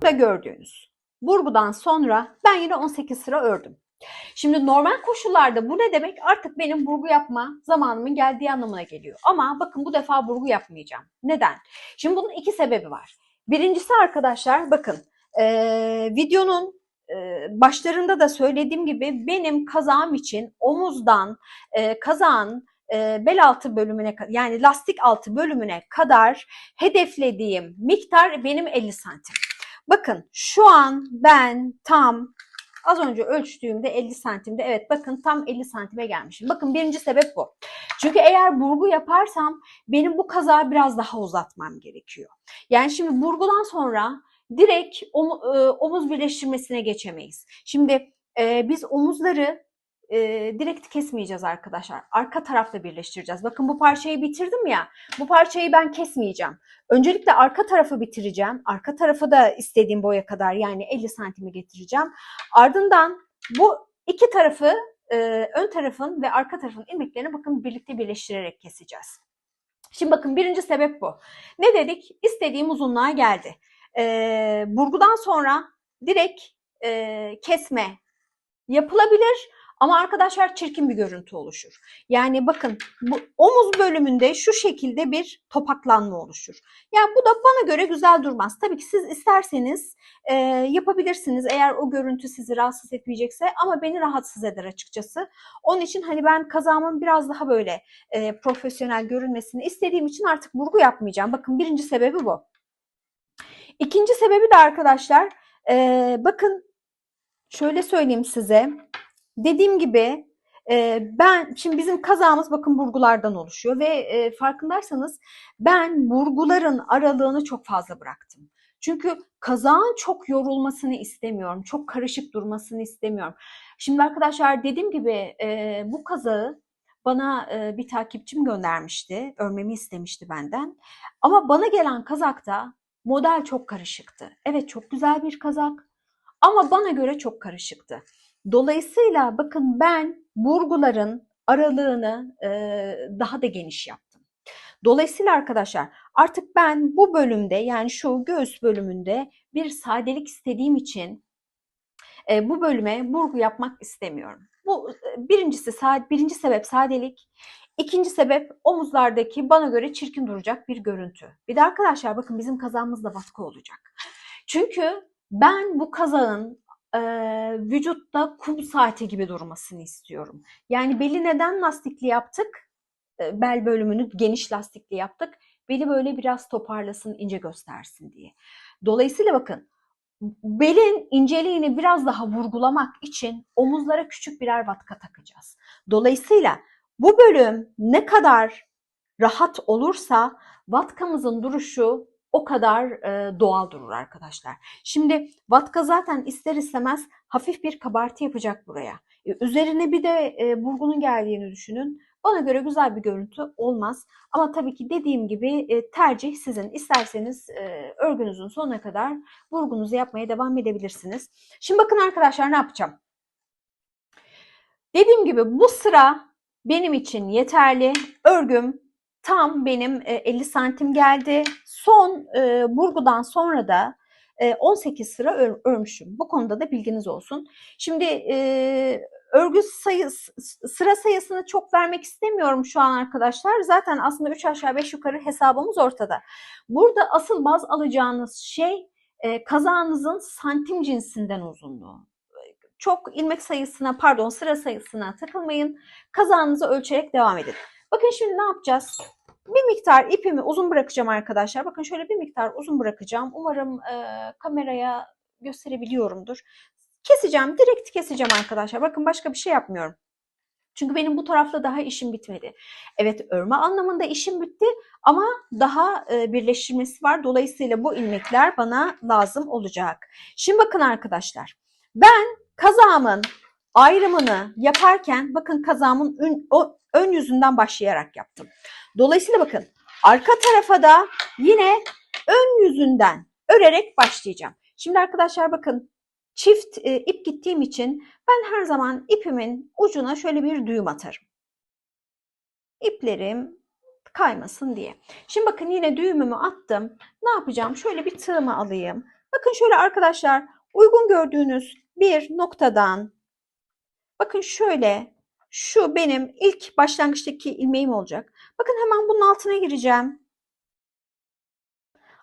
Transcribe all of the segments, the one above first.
Burada gördüğünüz burgudan sonra ben yine 18 sıra ördüm. Şimdi normal koşullarda bu ne demek? Artık benim burgu yapma zamanımın geldiği anlamına geliyor. Ama bakın bu defa burgu yapmayacağım. Neden? Şimdi bunun iki sebebi var. Birincisi arkadaşlar bakın videonun başlarında da söylediğim gibi benim kazağım için omuzdan kazağın bel altı bölümüne yani lastik altı bölümüne kadar hedeflediğim miktar benim 50 santim. Bakın şu an ben tam az önce ölçtüğümde 50 santimde, evet bakın tam 50 santime gelmişim. Bakın birinci sebep bu. Çünkü eğer burgu yaparsam benim bu kazağı biraz daha uzatmam gerekiyor. Yani şimdi burgudan sonra direkt omuz birleştirmesine geçemeyiz. Şimdi biz omuzları direkt kesmeyeceğiz arkadaşlar. Arka tarafla birleştireceğiz. Bakın bu parçayı bitirdim ya. Bu parçayı ben kesmeyeceğim. Öncelikle arka tarafı bitireceğim. Arka tarafı da istediğim boya kadar yani 50 santime getireceğim. Ardından bu iki tarafı ön tarafın ve arka tarafın ilmeklerini bakın birlikte birleştirerek keseceğiz. Şimdi bakın birinci sebep bu. Ne dedik? İstediğim uzunluğa geldi. Burgudan sonra direkt kesme yapılabilir ama arkadaşlar çirkin bir görüntü oluşur. Yani bakın bu omuz bölümünde şu şekilde bir topaklanma oluşur. Yani bu da bana göre güzel durmaz. Tabii ki siz isterseniz yapabilirsiniz eğer o görüntü sizi rahatsız etmeyecekse, ama beni rahatsız eder açıkçası. Onun için hani ben kazağımın biraz daha böyle profesyonel görünmesini istediğim için artık burgu yapmayacağım. Bakın birinci sebebi bu. İkinci sebebi de arkadaşlar bakın şöyle söyleyeyim size. Dediğim gibi ben şimdi bizim kazağımız bakın burgulardan oluşuyor ve farkındaysanız ben burguların aralığını çok fazla bıraktım. Çünkü kazağın çok yorulmasını istemiyorum. Çok karışık durmasını istemiyorum. Şimdi arkadaşlar dediğim gibi bu kazağı bana bir takipçim göndermişti. Örmemi istemişti benden. Ama bana gelen kazakta model çok karışıktı. Evet çok güzel bir kazak ama bana göre çok karışıktı. Dolayısıyla bakın ben burguların aralığını daha da geniş yaptım. Dolayısıyla arkadaşlar artık ben bu bölümde yani şu göğüs bölümünde bir sadelik istediğim için bu bölüme burgu yapmak istemiyorum. Bu birinci sebep sadelik. İkinci sebep omuzlardaki bana göre çirkin duracak bir görüntü. Bir de arkadaşlar bakın bizim kazağımız da baskı olacak. Çünkü ben bu kazağın vücutta kum saati gibi durmasını istiyorum. Yani beli neden lastikli yaptık? Bel bölümünü geniş lastikli yaptık. Beli böyle biraz toparlasın, ince göstersin diye. Dolayısıyla bakın belin inceliğini biraz daha vurgulamak için omuzlara küçük birer vatka takacağız. Dolayısıyla bu bölüm ne kadar rahat olursa vatkamızın duruşu o kadar doğal durur arkadaşlar. Şimdi vatka zaten ister istemez hafif bir kabartı yapacak buraya. Üzerine bir de burgunun geldiğini düşünün. Bana göre güzel bir görüntü olmaz. Ama tabii ki dediğim gibi tercih sizin. İsterseniz örgünüzün sonuna kadar burgunuzu yapmaya devam edebilirsiniz. Şimdi bakın arkadaşlar ne yapacağım? Dediğim gibi bu sıra benim için yeterli. Örgüm tam benim 50 santim geldi. Son burgudan sonra da 18 sıra örmüşüm. Bu konuda da bilginiz olsun. Şimdi örgü sıra sayısını çok vermek istemiyorum şu an arkadaşlar. Zaten aslında 3 aşağı 5 yukarı hesabımız ortada. Burada asıl baz alacağınız şey kazağınızın santim cinsinden uzunluğu. Çok ilmek sayısına sıra sayısına takılmayın. Kazağınızı ölçerek devam edin. Bakın şimdi ne yapacağız? Bir miktar ipimi uzun bırakacağım arkadaşlar. Bakın şöyle bir miktar uzun bırakacağım. Umarım kameraya gösterebiliyorumdur. Keseceğim. Direkt keseceğim arkadaşlar. Bakın başka bir şey yapmıyorum. Çünkü benim bu tarafta daha işim bitmedi. Evet örme anlamında işim bitti ama daha birleştirmesi var. Dolayısıyla bu ilmekler bana lazım olacak. Şimdi bakın arkadaşlar. Ben kazağımın ayrımını yaparken bakın kazağımın ön yüzünden başlayarak yaptım. Dolayısıyla bakın arka tarafa da yine ön yüzünden örerek başlayacağım. Şimdi arkadaşlar bakın çift ip gittiğim için ben her zaman ipimin ucuna şöyle bir düğüm atarım. İplerim kaymasın diye. Şimdi bakın yine düğümümü attım. Ne yapacağım? Şöyle bir tığımı alayım. Bakın şöyle arkadaşlar, uygun gördüğünüz bir noktadan, bakın şöyle, şu benim ilk başlangıçtaki ilmeğim olacak. Bakın hemen bunun altına gireceğim.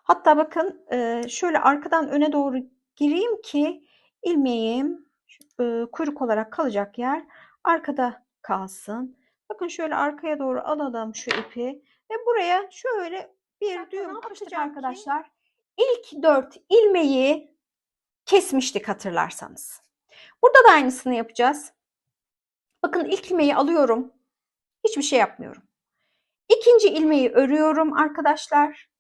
Hatta bakın şöyle arkadan öne doğru gireyim ki ilmeğim kuyruk olarak kalacak yer arkada kalsın. Bakın şöyle arkaya doğru alalım şu ipi ve buraya şöyle bir düğüm atacağım arkadaşlar. İlk 4 ilmeği kesmiştik hatırlarsanız. Burada da aynısını yapacağız. Bakın ilk ilmeği alıyorum. Hiçbir şey yapmıyorum. İkinci ilmeği örüyorum arkadaşlar.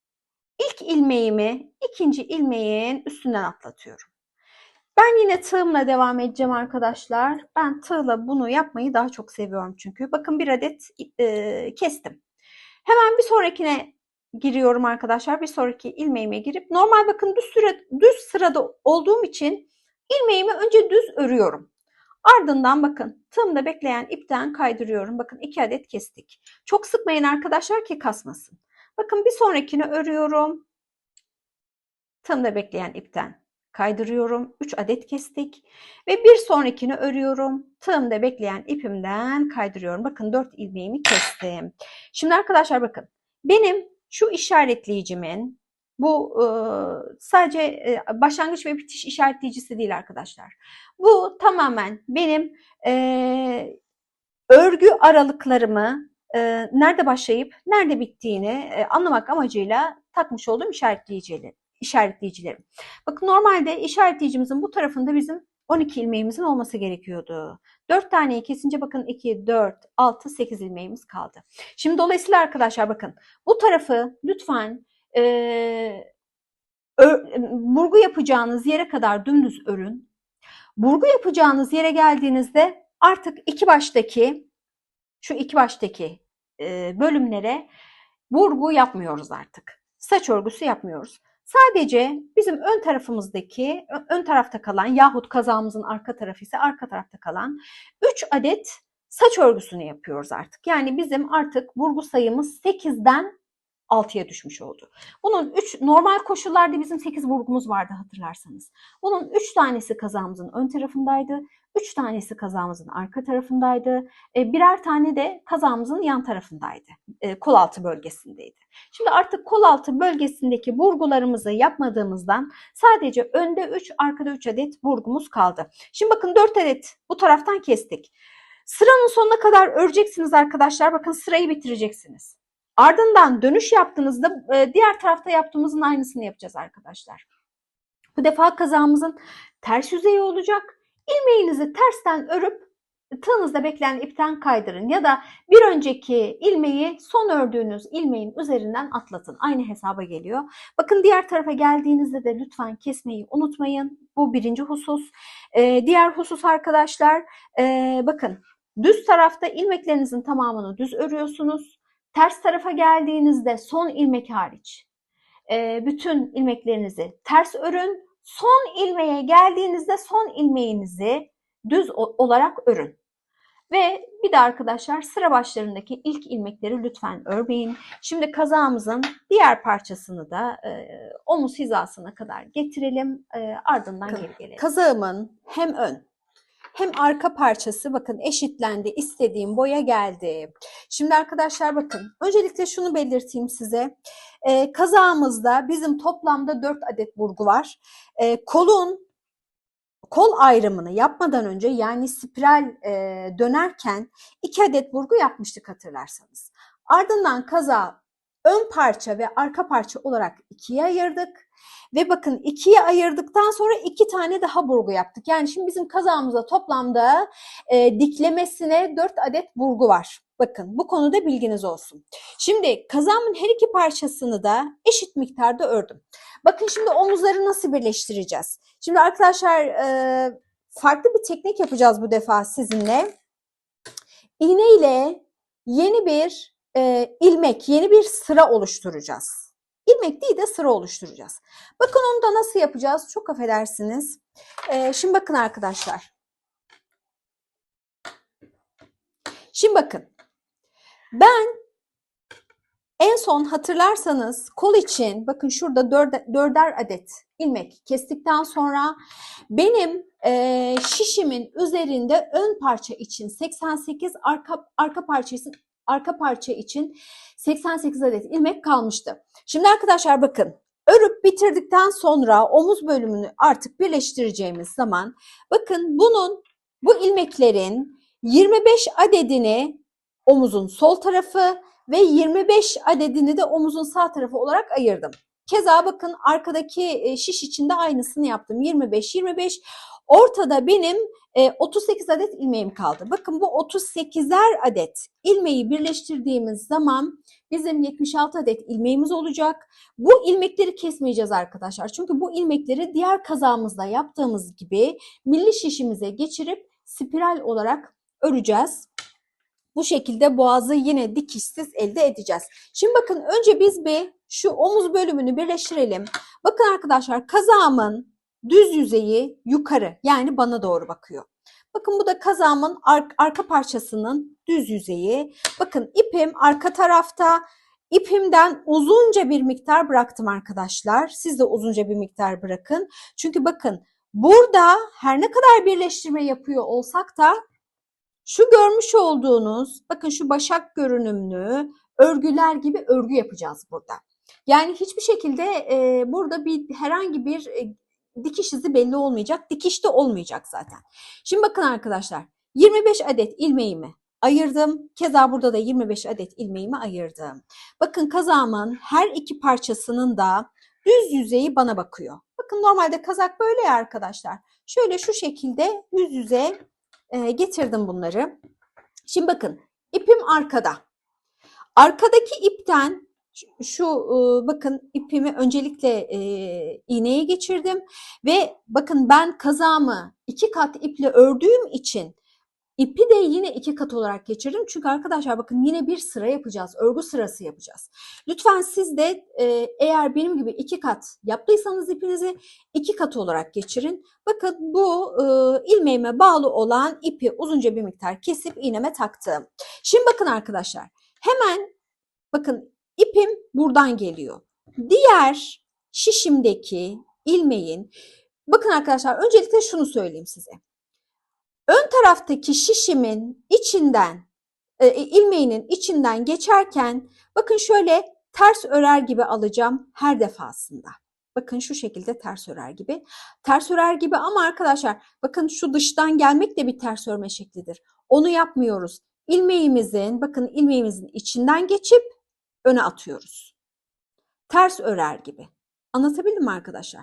İlk ilmeğimi ikinci ilmeğin üstünden atlatıyorum. Ben yine tığımla devam edeceğim arkadaşlar. Ben tığla bunu yapmayı daha çok seviyorum çünkü. Bakın bir adet kestim. Hemen bir sonrakine giriyorum arkadaşlar. Bir sonraki ilmeğime girip normal bakın düz sırada olduğum için ilmeğimi önce düz örüyorum. Ardından bakın tığımda bekleyen ipten kaydırıyorum. Bakın 2 adet kestik. Çok sıkmayın arkadaşlar ki kasmasın. Bakın bir sonrakini örüyorum. Tığımda bekleyen ipten kaydırıyorum. 3 adet kestik. Ve bir sonrakini örüyorum. Tığımda bekleyen ipimden kaydırıyorum. Bakın 4 ilmeğimi kestim. Şimdi arkadaşlar bakın. Benim şu işaretleyicimin bu sadece başlangıç ve bitiş işaretleyicisi değil arkadaşlar. Bu tamamen benim örgü aralıklarımı nerede başlayıp nerede bittiğini anlamak amacıyla takmış olduğum işaretleyicilerim. Bakın normalde işaretleyicimizin bu tarafında bizim 12 ilmeğimizin olması gerekiyordu. 4 taneyi kesince bakın 2, 4, 6, 8 ilmeğimiz kaldı. Şimdi dolayısıyla arkadaşlar bakın bu tarafı lütfen burgu yapacağınız yere kadar dümdüz örün. Burgu yapacağınız yere geldiğinizde artık şu iki baştaki bölümlere burgu yapmıyoruz artık. Saç örgüsü yapmıyoruz. Sadece bizim ön tarafta kalan yahut kazağımızın arka tarafı ise arka tarafta kalan 3 adet saç örgüsünü yapıyoruz artık. Yani bizim artık burgu sayımız 8'den 6'ya düşmüş oldu. Bunun normal koşullarda bizim 8 burgumuz vardı hatırlarsanız. Bunun 3 tanesi kazağımızın ön tarafındaydı. 3 tanesi kazağımızın arka tarafındaydı. Birer tane de kazağımızın yan tarafındaydı. Kol altı bölgesindeydi. Şimdi artık kol altı bölgesindeki burgularımızı yapmadığımızdan sadece önde 3, arkada 3 adet burgumuz kaldı. Şimdi bakın 4 adet bu taraftan kestik. Sıranın sonuna kadar öreceksiniz arkadaşlar. Bakın sırayı bitireceksiniz. Ardından dönüş yaptığınızda diğer tarafta yaptığımızın aynısını yapacağız arkadaşlar. Bu defa kazağımızın ters yüzeyi olacak. İlmeğinizi tersten örüp tığınızda bekleyen ipten kaydırın ya da bir önceki ilmeği son ördüğünüz ilmeğin üzerinden atlatın. Aynı hesaba geliyor. Bakın diğer tarafa geldiğinizde de lütfen kesmeyi unutmayın. Bu birinci husus. Diğer husus arkadaşlar bakın düz tarafta ilmeklerinizin tamamını düz örüyorsunuz. Ters tarafa geldiğinizde son ilmek hariç bütün ilmeklerinizi ters örün. Son ilmeğe geldiğinizde son ilmeğinizi düz olarak örün. Ve bir de arkadaşlar sıra başlarındaki ilk ilmekleri lütfen örmeyin. Şimdi kazağımızın diğer parçasını da omuz hizasına kadar getirelim. Ardından geri gelelim. Kazağımın hem ön hem arka parçası bakın eşitlendi. İstediğim boya geldi. Şimdi arkadaşlar bakın öncelikle şunu belirteyim size. Kazağımızda bizim toplamda 4 adet burgu var. Kol ayrımını yapmadan önce yani spiral dönerken 2 adet burgu yapmıştık hatırlarsanız. Ardından kazağı ön parça ve arka parça olarak 2'ye ayırdık. Ve bakın 2'ye ayırdıktan sonra 2 tane daha burgu yaptık. Yani şimdi bizim kazağımızda toplamda diklemesine 4 adet burgu var. Bakın bu konuda bilginiz olsun. Şimdi kazağımın her iki parçasını da eşit miktarda ördüm. Bakın şimdi omuzları nasıl birleştireceğiz? Şimdi arkadaşlar farklı bir teknik yapacağız bu defa sizinle. İğne ile yeni bir ilmek, yeni bir sıra oluşturacağız. İlmek değil de sıra oluşturacağız. Bakın onu da nasıl yapacağız? Çok affedersiniz. Şimdi bakın arkadaşlar. Şimdi bakın. Ben En son hatırlarsanız kol için bakın şurada dörder adet ilmek kestikten sonra benim şişimin üzerinde ön parça için 88, arka parça için 88 adet ilmek kalmıştı. Şimdi arkadaşlar bakın, örüp bitirdikten sonra omuz bölümünü artık birleştireceğimiz zaman bakın bu ilmeklerin 25 adedini omuzun sol tarafı ve 25 adedini de omuzun sağ tarafı olarak ayırdım. Keza bakın arkadaki şiş için de aynısını yaptım. 25. Ortada benim 38 adet ilmeğim kaldı. Bakın bu 38'er adet ilmeği birleştirdiğimiz zaman bizim 76 adet ilmeğimiz olacak. Bu ilmekleri kesmeyeceğiz arkadaşlar. Çünkü bu ilmekleri diğer kazağımızda yaptığımız gibi milli şişimize geçirip spiral olarak öreceğiz. Bu şekilde boğazı yine dikişsiz elde edeceğiz. Şimdi bakın önce biz bir şu omuz bölümünü birleştirelim. Bakın arkadaşlar, kazağımın düz yüzeyi yukarı, yani bana doğru bakıyor. Bakın bu da kazağımın arka parçasının düz yüzeyi. Bakın ipim arka tarafta. İpimden uzunca bir miktar bıraktım arkadaşlar. Siz de uzunca bir miktar bırakın. Çünkü bakın burada her ne kadar birleştirme yapıyor olsak da şu görmüş olduğunuz, bakın şu başak görünümlü örgüler gibi örgü yapacağız burada. Yani hiçbir şekilde burada herhangi bir dikiş izi belli olmayacak. Dikiş de olmayacak zaten. Şimdi bakın arkadaşlar, 25 adet ilmeğimi ayırdım. Keza burada da 25 adet ilmeğimi ayırdım. Bakın kazağımın her iki parçasının da düz yüzeyi bana bakıyor. Bakın normalde kazak böyle ya arkadaşlar. Şöyle şu şekilde yüz yüze getirdim bunları. Şimdi bakın, ipim arkada. Arkadaki ipten bakın ipimi öncelikle iğneye geçirdim ve bakın ben kazağımı 2 kat iple ördüğüm için İpi de yine 2 kat olarak geçirdim. Çünkü arkadaşlar bakın yine bir sıra yapacağız. Örgü sırası yapacağız. Lütfen siz de eğer benim gibi 2 kat yaptıysanız ipinizi 2 kat olarak geçirin. Bakın bu ilmeğime bağlı olan ipi uzunca bir miktar kesip iğneme taktım. Şimdi bakın arkadaşlar, hemen bakın ipim buradan geliyor. Diğer şişimdeki ilmeğin, bakın arkadaşlar öncelikle şunu söyleyeyim size. Ön taraftaki şişimin içinden, ilmeğinin içinden geçerken bakın şöyle ters örer gibi alacağım her defasında. Bakın şu şekilde ters örer gibi. Ters örer gibi ama arkadaşlar bakın şu dıştan gelmek de bir ters örme şeklidir. Onu yapmıyoruz. Bakın ilmeğimizin içinden geçip öne atıyoruz. Ters örer gibi. Anlatabildim mi arkadaşlar?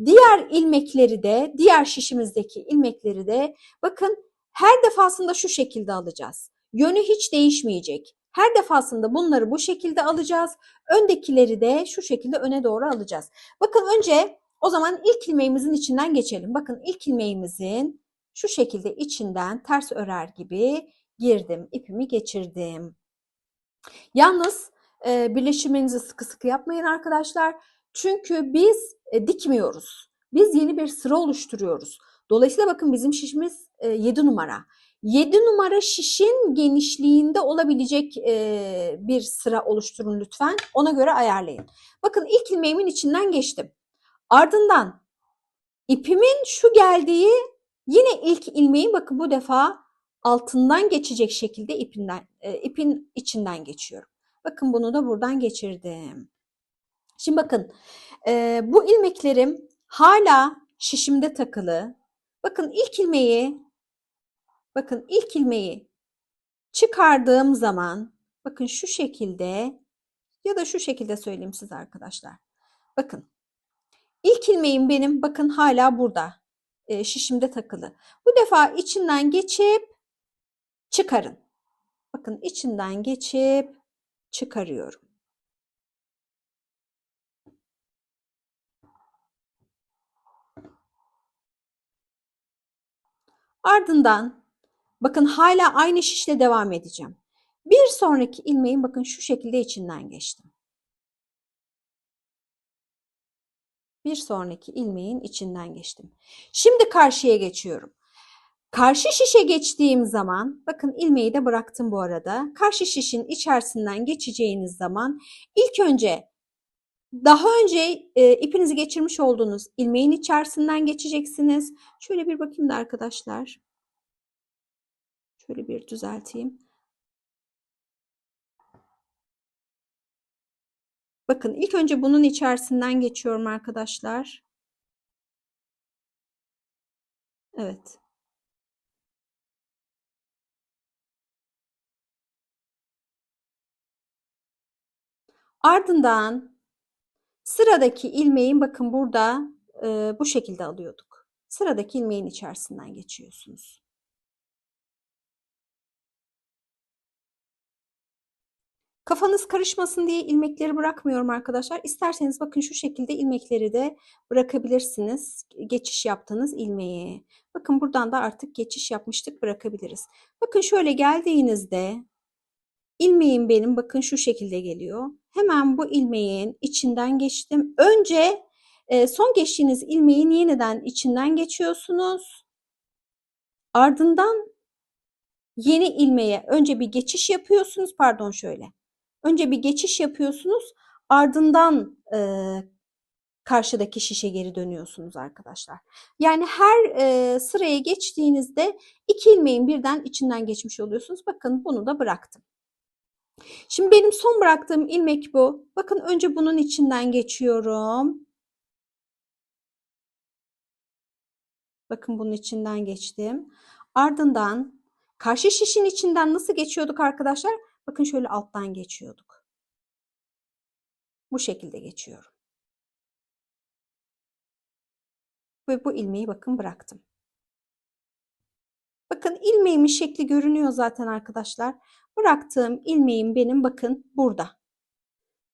Diğer ilmekleri de, diğer şişimizdeki ilmekleri de bakın her defasında şu şekilde alacağız. Yönü hiç değişmeyecek. Her defasında bunları bu şekilde alacağız. Öndekileri de şu şekilde öne doğru alacağız. Bakın önce o zaman ilk ilmeğimizin içinden geçelim. Bakın ilk ilmeğimizin şu şekilde içinden ters örer gibi girdim, ipimi geçirdim. Yalnız birleştirmenizi sıkı sıkı yapmayın arkadaşlar. Çünkü biz dikmiyoruz. Biz yeni bir sıra oluşturuyoruz. Dolayısıyla bakın bizim şişimiz 7 numara. 7 numara şişin genişliğinde olabilecek bir sıra oluşturun lütfen. Ona göre ayarlayın. Bakın ilk ilmeğimin içinden geçtim. Ardından ipimin şu geldiği yine ilk ilmeğin bakın bu defa altından geçecek şekilde ipin içinden geçiyorum. Bakın bunu da buradan geçirdim. Şimdi bakın bu ilmeklerim hala şişimde takılı. Bakın ilk ilmeği çıkardığım zaman bakın şu şekilde ya da şu şekilde söyleyeyim size arkadaşlar. Bakın ilk ilmeğim benim bakın hala burada şişimde takılı. Bu defa içinden geçip çıkarın. Bakın içinden geçip çıkarıyorum. Ardından bakın hala aynı şişle devam edeceğim. Bir sonraki ilmeğin bakın şu şekilde içinden geçtim. Bir sonraki ilmeğin içinden geçtim. Şimdi karşıya geçiyorum. Karşı şişe geçtiğim zaman, bakın ilmeği de bıraktım bu arada. Karşı şişin içerisinden geçeceğiniz zaman ilk önce daha önce ipinizi geçirmiş olduğunuz ilmeğin içerisinden geçeceksiniz. Şöyle bir bakayım da arkadaşlar. Şöyle bir düzelteyim. Bakın ilk önce bunun içerisinden geçiyorum arkadaşlar. Evet. Ardından sıradaki ilmeğin bakın burada bu şekilde alıyorduk. Sıradaki ilmeğin içerisinden geçiyorsunuz. Kafanız karışmasın diye ilmekleri bırakmıyorum arkadaşlar. İsterseniz bakın şu şekilde ilmekleri de bırakabilirsiniz. Geçiş yaptığınız ilmeği. Bakın buradan da artık geçiş yapmıştık, bırakabiliriz. Bakın şöyle geldiğinizde ilmeğim benim bakın şu şekilde geliyor. Hemen bu ilmeğin içinden geçtim. Önce son geçtiğiniz ilmeğin yeniden içinden geçiyorsunuz. Ardından yeni ilmeğe önce bir geçiş yapıyorsunuz. Pardon şöyle. Önce bir geçiş yapıyorsunuz. Ardından karşıdaki şişe geri dönüyorsunuz arkadaşlar. Yani her sıraya geçtiğinizde iki ilmeğin birden içinden geçmiş oluyorsunuz. Bakın bunu da bıraktım. Şimdi benim son bıraktığım ilmek bu. Bakın önce bunun içinden geçiyorum. Bakın bunun içinden geçtim. Ardından karşı şişin içinden nasıl geçiyorduk arkadaşlar? Bakın şöyle alttan geçiyorduk. Bu şekilde geçiyorum. Ve bu ilmeği bakın bıraktım. Bakın ilmeğimin şekli görünüyor zaten arkadaşlar. Bıraktığım ilmeğim benim bakın burada.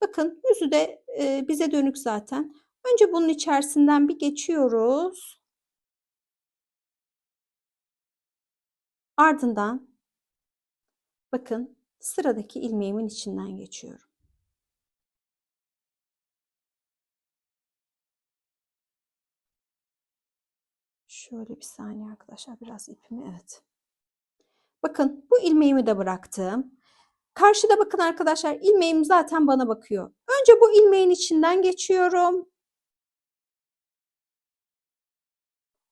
Bakın yüzü de bize dönük zaten. Önce bunun içerisinden bir geçiyoruz. Ardından bakın sıradaki ilmeğimin içinden geçiyorum. Şöyle bir saniye arkadaşlar, biraz ipimi, evet. Bakın bu ilmeğimi de bıraktım. Karşıda bakın arkadaşlar ilmeğim zaten bana bakıyor. Önce bu ilmeğin içinden geçiyorum.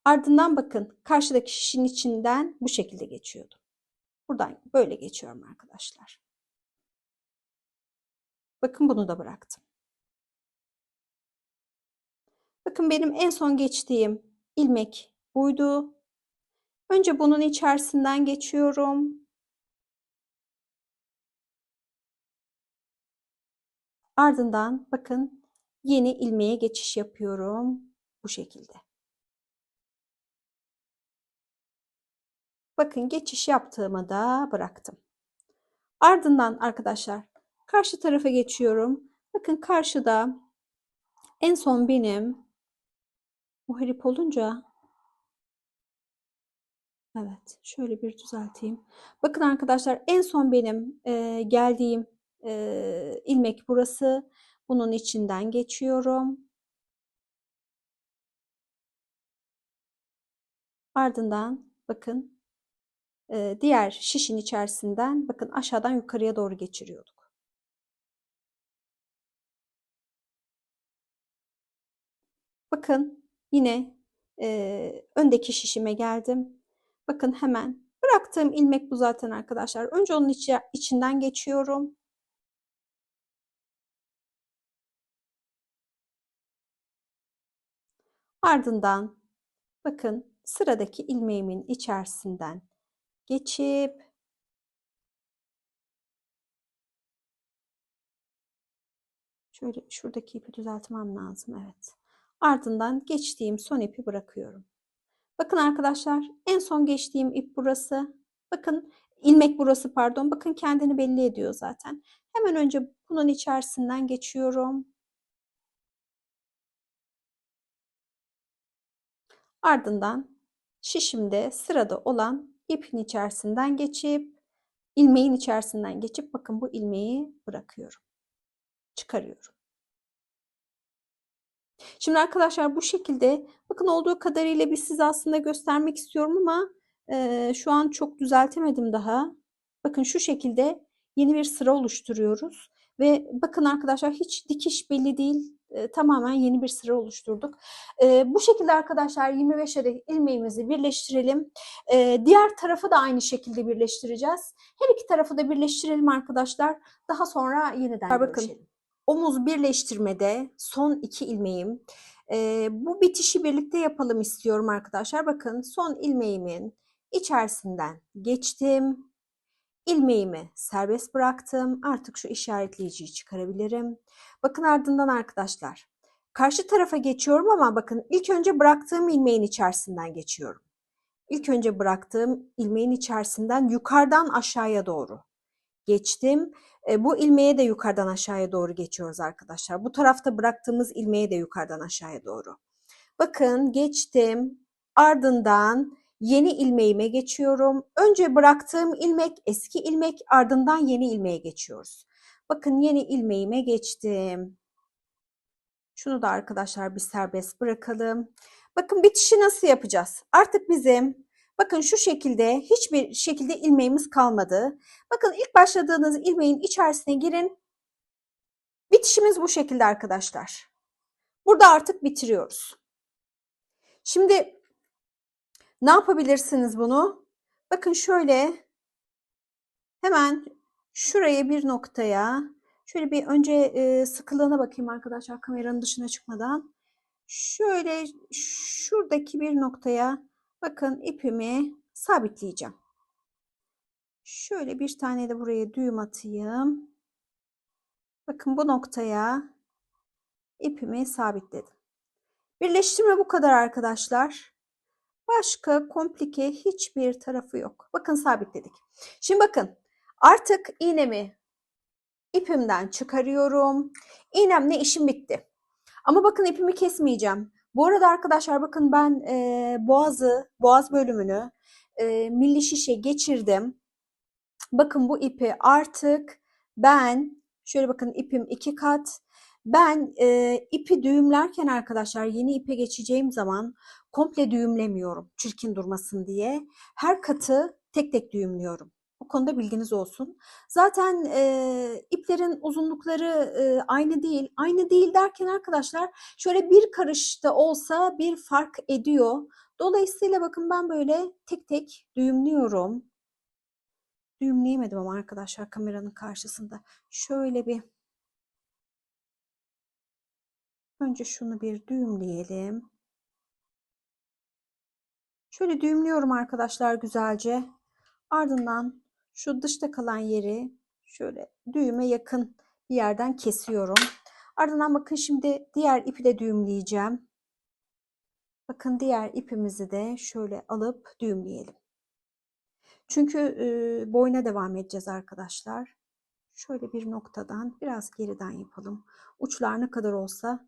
Ardından bakın karşıdaki şişin içinden bu şekilde geçiyordum. Buradan böyle geçiyorum arkadaşlar. Bakın bunu da bıraktım. Bakın benim en son geçtiğim ilmek buydu. Önce bunun içerisinden geçiyorum. Ardından bakın yeni ilmeğe geçiş yapıyorum bu şekilde. Bakın geçiş yaptığımı da bıraktım. Ardından arkadaşlar karşı tarafa geçiyorum. Bakın karşıda en son benim muhrip olunca, evet şöyle bir düzelteyim. Bakın arkadaşlar en son benim geldiğim ilmek burası. Bunun içinden geçiyorum. Ardından bakın diğer şişin içerisinden bakın aşağıdan yukarıya doğru geçiriyorduk. Bakın yine öndeki şişime geldim. Bakın hemen bıraktığım ilmek bu zaten arkadaşlar. Önce onun içinden geçiyorum. Ardından bakın sıradaki ilmeğimin içerisinden geçip şöyle şuradaki ipi düzeltmem lazım. Evet. Ardından geçtiğim son ipi bırakıyorum. Bakın arkadaşlar en son geçtiğim ip burası. Bakın ilmek burası, pardon. Bakın kendini belli ediyor zaten. Hemen önce bunun içerisinden geçiyorum. Ardından şişimde sırada olan ipin içerisinden geçip ilmeğin içerisinden geçip bakın bu ilmeği bırakıyorum. Çıkarıyorum. Şimdi arkadaşlar bu şekilde bakın olduğu kadarıyla bir size aslında göstermek istiyorum ama Şu an çok düzeltemedim daha. Bakın şu şekilde yeni bir sıra oluşturuyoruz. Ve bakın arkadaşlar hiç dikiş belli değil. Tamamen yeni bir sıra oluşturduk. Bu şekilde arkadaşlar 25 adet ilmeğimizi birleştirelim. Diğer tarafı da aynı şekilde birleştireceğiz. Her iki tarafı da birleştirelim arkadaşlar. Daha sonra yeniden görüşelim. Omuz birleştirmede son 2 ilmeğim. Bu bitişi birlikte yapalım istiyorum arkadaşlar. Bakın son ilmeğimin içerisinden geçtim. İlmeğimi serbest bıraktım. Artık şu işaretleyiciyi çıkarabilirim. Bakın ardından arkadaşlar karşı tarafa geçiyorum ama bakın ilk önce bıraktığım ilmeğin içerisinden geçiyorum. İlk önce bıraktığım ilmeğin içerisinden yukarıdan aşağıya doğru geçtim. Bu ilmeğe de yukarıdan aşağıya doğru geçiyoruz arkadaşlar. Bu tarafta bıraktığımız ilmeğe de yukarıdan aşağıya doğru. Bakın geçtim. Ardından yeni ilmeğime geçiyorum. Önce bıraktığım ilmek eski ilmek, ardından yeni ilmeğe geçiyoruz. Bakın yeni ilmeğime geçtim. Şunu da arkadaşlar bir serbest bırakalım. Bakın bitişi nasıl yapacağız? Artık bizim bakın şu şekilde hiçbir şekilde ilmeğimiz kalmadı. Bakın ilk başladığınız ilmeğin içerisine girin. Bitişimiz bu şekilde arkadaşlar. Burada artık bitiriyoruz. Şimdi ne yapabilirsiniz bunu? Bakın şöyle hemen şuraya bir noktaya şöyle bir önce sıkılığına bakayım arkadaşlar kameranın dışına çıkmadan. Şöyle şuradaki bir noktaya bakın ipimi sabitleyeceğim. Şöyle bir tane de buraya düğüm atayım. Bakın bu noktaya ipimi sabitledim. Birleştirme bu kadar arkadaşlar. Başka komplike hiçbir tarafı yok. Bakın sabitledik. Şimdi bakın artık iğnemi ipimden çıkarıyorum. İğnemle işim bitti. Ama bakın ipimi kesmeyeceğim. Bu arada arkadaşlar bakın ben boğaz bölümünü milli şişe geçirdim. Bakın bu ipi artık ben şöyle bakın ipim 2 kat. Ben ipi düğümlerken arkadaşlar yeni ipe geçeceğim zaman komple düğümlemiyorum çirkin durmasın diye. Her katı tek tek düğümlüyorum. Bu konuda bilginiz olsun. Zaten iplerin uzunlukları aynı değil. Aynı değil derken arkadaşlar şöyle bir karışta olsa bir fark ediyor. Dolayısıyla bakın ben böyle tek tek düğümlüyorum. Düğümleyemedim ama arkadaşlar kameranın karşısında. Şöyle bir önce şunu bir düğümleyelim. Şöyle düğümlüyorum arkadaşlar güzelce. Ardından şu dışta kalan yeri şöyle düğüme yakın bir yerden kesiyorum. Ardından bakın şimdi diğer ipi de düğümleyeceğim. Bakın diğer ipimizi de şöyle alıp düğümleyelim. Çünkü boyuna devam edeceğiz arkadaşlar. Şöyle bir noktadan biraz geriden yapalım. Uçlar ne kadar olsa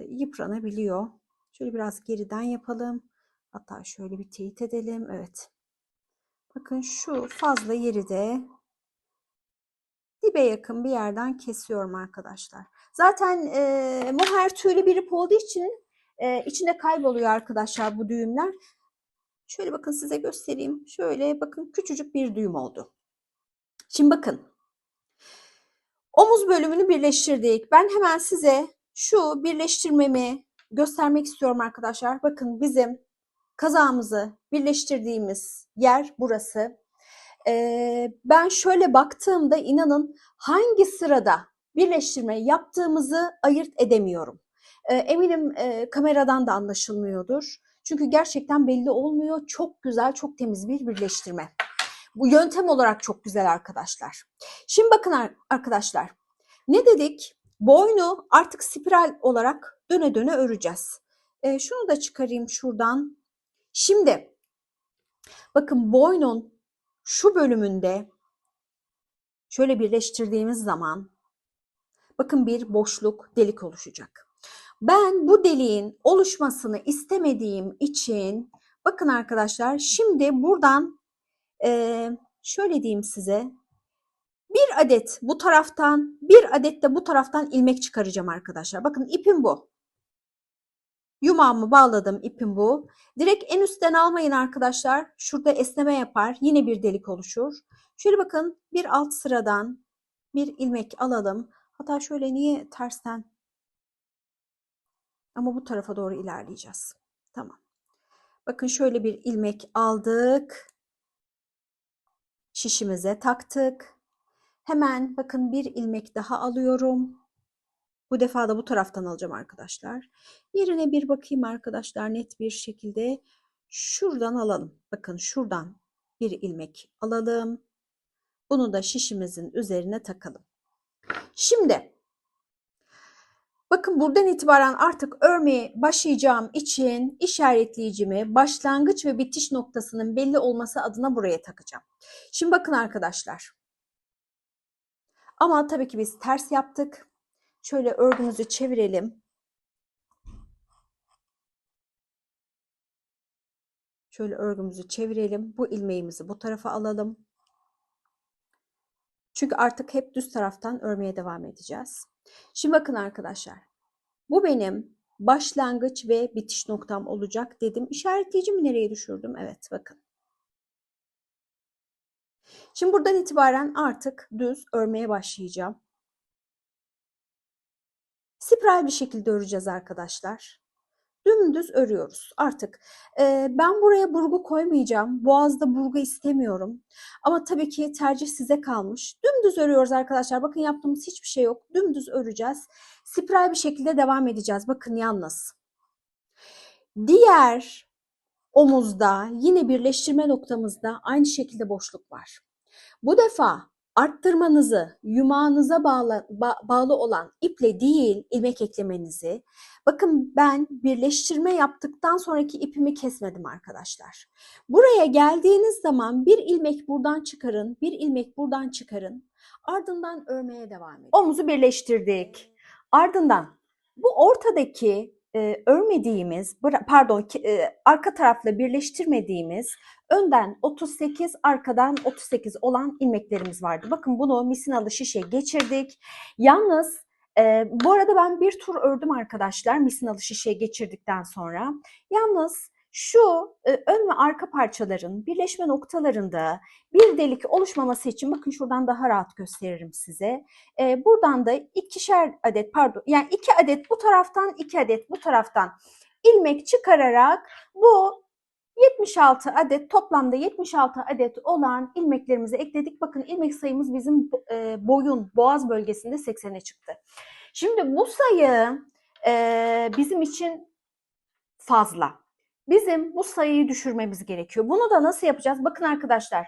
yıpranabiliyor. Şöyle biraz geriden yapalım. Hatta şöyle bir teyit edelim. Evet. Bakın şu fazla yeri de dibe yakın bir yerden kesiyorum arkadaşlar. Zaten mohair tüylü bir ip olduğu için içinde kayboluyor arkadaşlar bu düğümler. Şöyle bakın size göstereyim. Şöyle bakın küçücük bir düğüm oldu. Şimdi bakın. Omuz bölümünü birleştirdik. Ben hemen size şu birleştirmemi göstermek istiyorum arkadaşlar. Bakın bizim kazağımızı birleştirdiğimiz yer burası. Ben şöyle baktığımda inanın hangi sırada birleştirme yaptığımızı ayırt edemiyorum. Eminim kameradan da anlaşılmıyordur. Çünkü gerçekten belli olmuyor. Çok güzel, çok temiz bir birleştirme. Bu yöntem olarak çok güzel arkadaşlar. Şimdi bakın arkadaşlar. Ne dedik? Boynu artık spiral olarak döne döne öreceğiz. Şunu da çıkarayım şuradan. Şimdi bakın boynun şu bölümünde şöyle birleştirdiğimiz zaman bakın bir boşluk, delik oluşacak. Ben bu deliğin oluşmasını istemediğim için bakın arkadaşlar şimdi buradan şöyle diyeyim size. Bir adet bu taraftan, bir adet de bu taraftan ilmek çıkaracağım arkadaşlar. Bakın ipim bu. Yumağımı bağladım, ipim bu. Direkt en üstten almayın arkadaşlar. Şurada esneme yapar. Yine bir delik oluşur. Şöyle bakın, bir alt sıradan bir ilmek alalım. Hatta şöyle, niye tersten? Ama bu tarafa doğru ilerleyeceğiz. Tamam. Bakın şöyle bir ilmek aldık. Şişimize taktık. Hemen bakın bir ilmek daha alıyorum. Bu defa da bu taraftan alacağım arkadaşlar. Yerine bir bakayım arkadaşlar, net bir şekilde. Şuradan alalım. Bakın şuradan bir ilmek alalım. Bunu da şişimizin üzerine takalım. Şimdi bakın, buradan itibaren artık örmeye başlayacağım için işaretleyicimi başlangıç ve bitiş noktasının belli olması adına buraya takacağım. Şimdi bakın arkadaşlar. Ama tabii ki biz ters yaptık. Şöyle örgümüzü çevirelim. Şöyle örgümüzü çevirelim. Bu ilmeğimizi bu tarafa alalım. Çünkü artık hep düz taraftan örmeye devam edeceğiz. Şimdi bakın arkadaşlar. Bu benim başlangıç ve bitiş noktam olacak dedim. İşaretleyicimi nereye düşürdüm? Evet, bakın. Şimdi buradan itibaren artık düz örmeye başlayacağım. Spiral bir şekilde öreceğiz arkadaşlar. Dümdüz örüyoruz. Artık ben buraya burgu koymayacağım. Boğazda burgu istemiyorum. Ama tabii ki tercih size kalmış. Dümdüz örüyoruz arkadaşlar. Bakın, yaptığımız hiçbir şey yok. Dümdüz öreceğiz. Spiral bir şekilde devam edeceğiz. Bakın yalnız. Diğer omuzda yine birleştirme noktamızda aynı şekilde boşluk var. Bu defa arttırmanızı yumağınıza bağlı olan iple değil, ilmek eklemenizi. Bakın, ben birleştirme yaptıktan sonraki ipimi kesmedim arkadaşlar. Buraya geldiğiniz zaman bir ilmek buradan çıkarın, bir ilmek buradan çıkarın. Ardından örmeye devam edin. Omuzu birleştirdik. Ardından bu ortadaki örmediğimiz, arka tarafla birleştirmediğimiz önden 38, arkadan 38 olan ilmeklerimiz vardı. Bakın, bunu misinalı şişe geçirdik. Yalnız bu arada ben bir tur ördüm arkadaşlar misinalı şişeye geçirdikten sonra. Yalnız şu ön ve arka parçaların birleşme noktalarında bir delik oluşmaması için, bakın şuradan daha rahat gösteririm size. Buradan da yani 2 adet bu taraftan, 2 adet bu taraftan ilmek çıkararak bu 76 adet, toplamda 76 adet olan ilmeklerimizi ekledik. Bakın, ilmek sayımız bizim boğaz bölgesinde 80'e çıktı. Şimdi bu sayı bizim için fazla. Bizim bu sayıyı düşürmemiz gerekiyor. Bunu da nasıl yapacağız? Bakın arkadaşlar,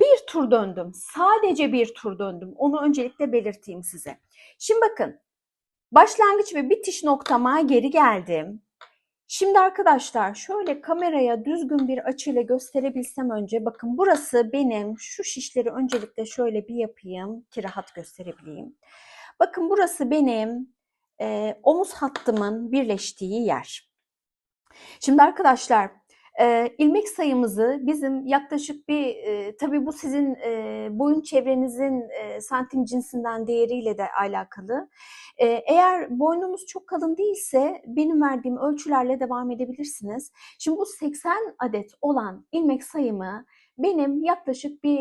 bir tur döndüm. Sadece bir tur döndüm. Onu öncelikle belirteyim size. Şimdi bakın, başlangıç ve bitiş noktama geri geldim. Şimdi arkadaşlar, şöyle kameraya düzgün bir açıyla gösterebilsem önce, bakın burası benim, şu şişleri öncelikle şöyle bir yapayım ki rahat gösterebileyim. Bakın, burası benim omuz hattımın birleştiği yer. Şimdi arkadaşlar, ilmek sayımızı bizim yaklaşık bir, tabii bu sizin boyun çevrenizin santim cinsinden değeriyle de alakalı. Eğer boynunuz çok kalın değilse benim verdiğim ölçülerle devam edebilirsiniz. Şimdi bu 80 adet olan ilmek sayımı benim yaklaşık bir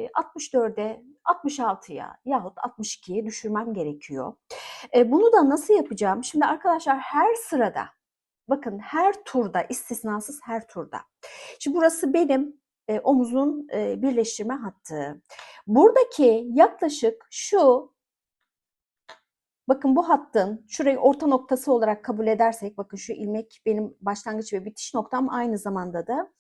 64'e, 66'ya yahut 62'ye düşürmem gerekiyor. Bunu da nasıl yapacağım? Şimdi arkadaşlar, her sırada, bakın her turda, istisnasız her turda. Şimdi burası benim omuzun birleştirme hattı. Buradaki yaklaşık şu, bakın bu hattın şurayı orta noktası olarak kabul edersek, bakın şu ilmek benim başlangıç ve bitiş noktam, aynı zamanda da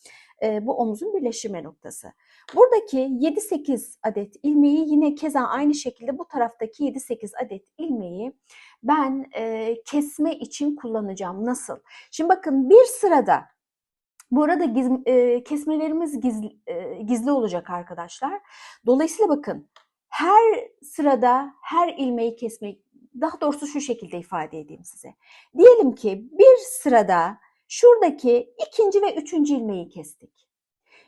bu omuzun birleştirme noktası. Buradaki 7-8 adet ilmeği yine keza aynı şekilde bu taraftaki 7-8 adet ilmeği ben kesme için kullanacağım. Nasıl? Şimdi bakın, bir sırada, bu arada kesmelerimiz gizli olacak arkadaşlar. Dolayısıyla bakın, her sırada her ilmeği kesmek, daha doğrusu şu şekilde ifade edeyim size. Diyelim ki bir sırada şuradaki ikinci ve üçüncü ilmeği kestik.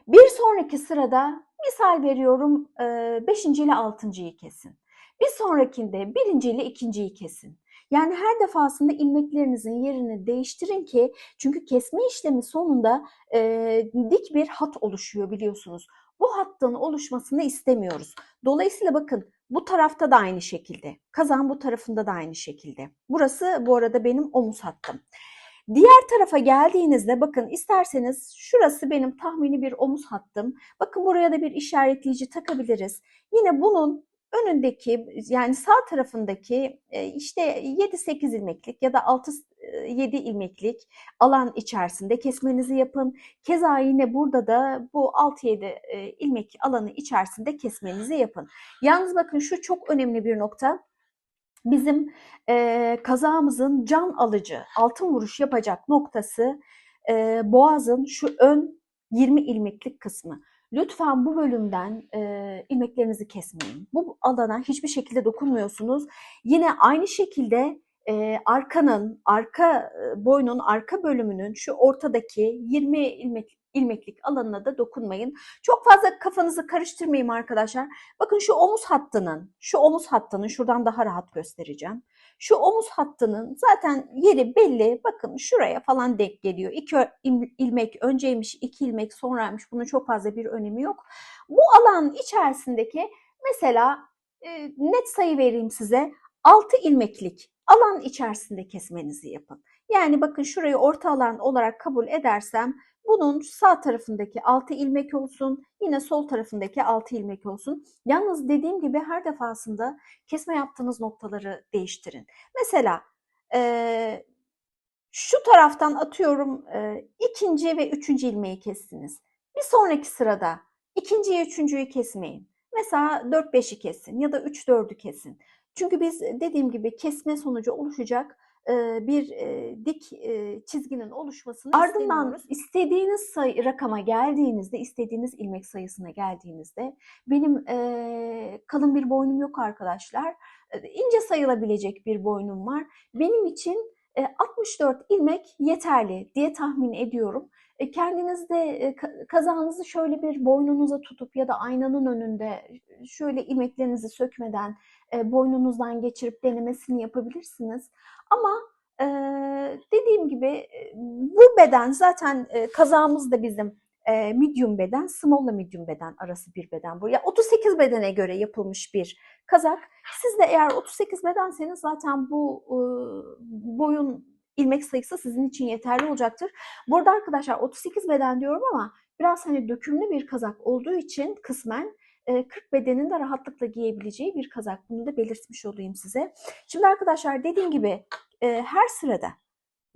Bir sonraki sırada, misal veriyorum, 5. ile 6.'yı kesin. Bir sonrakinde 1. ile 2.'yi kesin. Yani her defasında ilmeklerinizin yerini değiştirin ki, çünkü kesme işlemi sonunda dik bir hat oluşuyor biliyorsunuz. Bu hattın oluşmasını istemiyoruz. Dolayısıyla bakın, bu tarafta da aynı şekilde. Kazağın bu tarafında da aynı şekilde. Burası bu arada benim omuz hattım. Diğer tarafa geldiğinizde bakın, isterseniz şurası benim tahmini bir omuz hattım. Bakın, buraya da bir işaretleyici takabiliriz. Yine bunun önündeki, yani sağ tarafındaki işte 7-8 ilmeklik ya da 6-7 ilmeklik alan içerisinde kesmenizi yapın. Keza yine burada da bu 6-7 ilmek alanı içerisinde kesmenizi yapın. Yalnız bakın, şu çok önemli bir nokta. Bizim kazağımızın can alıcı, altın vuruş yapacak noktası boğazın şu ön 20 ilmeklik kısmı. Lütfen bu bölümden ilmeklerinizi kesmeyin. Bu alana hiçbir şekilde dokunmuyorsunuz. Yine aynı şekilde boynun arka bölümünün şu ortadaki 20 ilmeklik alanına da dokunmayın. Çok fazla kafanızı karıştırmayın arkadaşlar. Bakın, şu omuz hattının şuradan daha rahat göstereceğim. Şu omuz hattının zaten yeri belli. Bakın, şuraya falan denk geliyor. 2 ilmek önceymiş, 2 ilmek sonraymış. Bunun çok fazla bir önemi yok. Bu alan içerisindeki, mesela net sayı vereyim size, 6 ilmeklik alan içerisinde kesmenizi yapın. Yani bakın, şurayı orta alan olarak kabul edersem bunun sağ tarafındaki 6 ilmek olsun, yine sol tarafındaki 6 ilmek olsun. Yalnız dediğim gibi her defasında kesme yaptığınız noktaları değiştirin. Mesela şu taraftan atıyorum ikinci ve üçüncü ilmeği kestiniz. Bir sonraki sırada ikinciyi, üçüncüyü kesmeyin. Mesela 4-5'i kesin ya da 3-4'ü kesin. Çünkü biz dediğim gibi kesme sonucu oluşacak bir dik çizginin oluşmasını istemiyoruz. Ardından istediğiniz rakama geldiğinizde, istediğiniz ilmek sayısına geldiğinizde, benim kalın bir boynum yok arkadaşlar. İnce sayılabilecek bir boynum var. Benim için 64 ilmek yeterli diye tahmin ediyorum. Kendiniz de kazağınızı şöyle bir boynunuza tutup ya da aynanın önünde şöyle ilmeklerinizi sökmeden boynunuzdan geçirip denemesini yapabilirsiniz. Ama dediğim gibi bu beden zaten, kazağımız da bizim medium beden, small ile medium beden arası bir beden bu. Ya 38 bedene göre yapılmış bir kazak. Siz de eğer 38 bedenseniz zaten bu boyun ilmek sayısı sizin için yeterli olacaktır. Burada arkadaşlar 38 beden diyorum ama biraz hani dökümlü bir kazak olduğu için kısmen 40 bedenin de rahatlıkla giyebileceği bir kazak. Bunu da belirtmiş olayım size. Şimdi arkadaşlar, dediğim gibi her sırada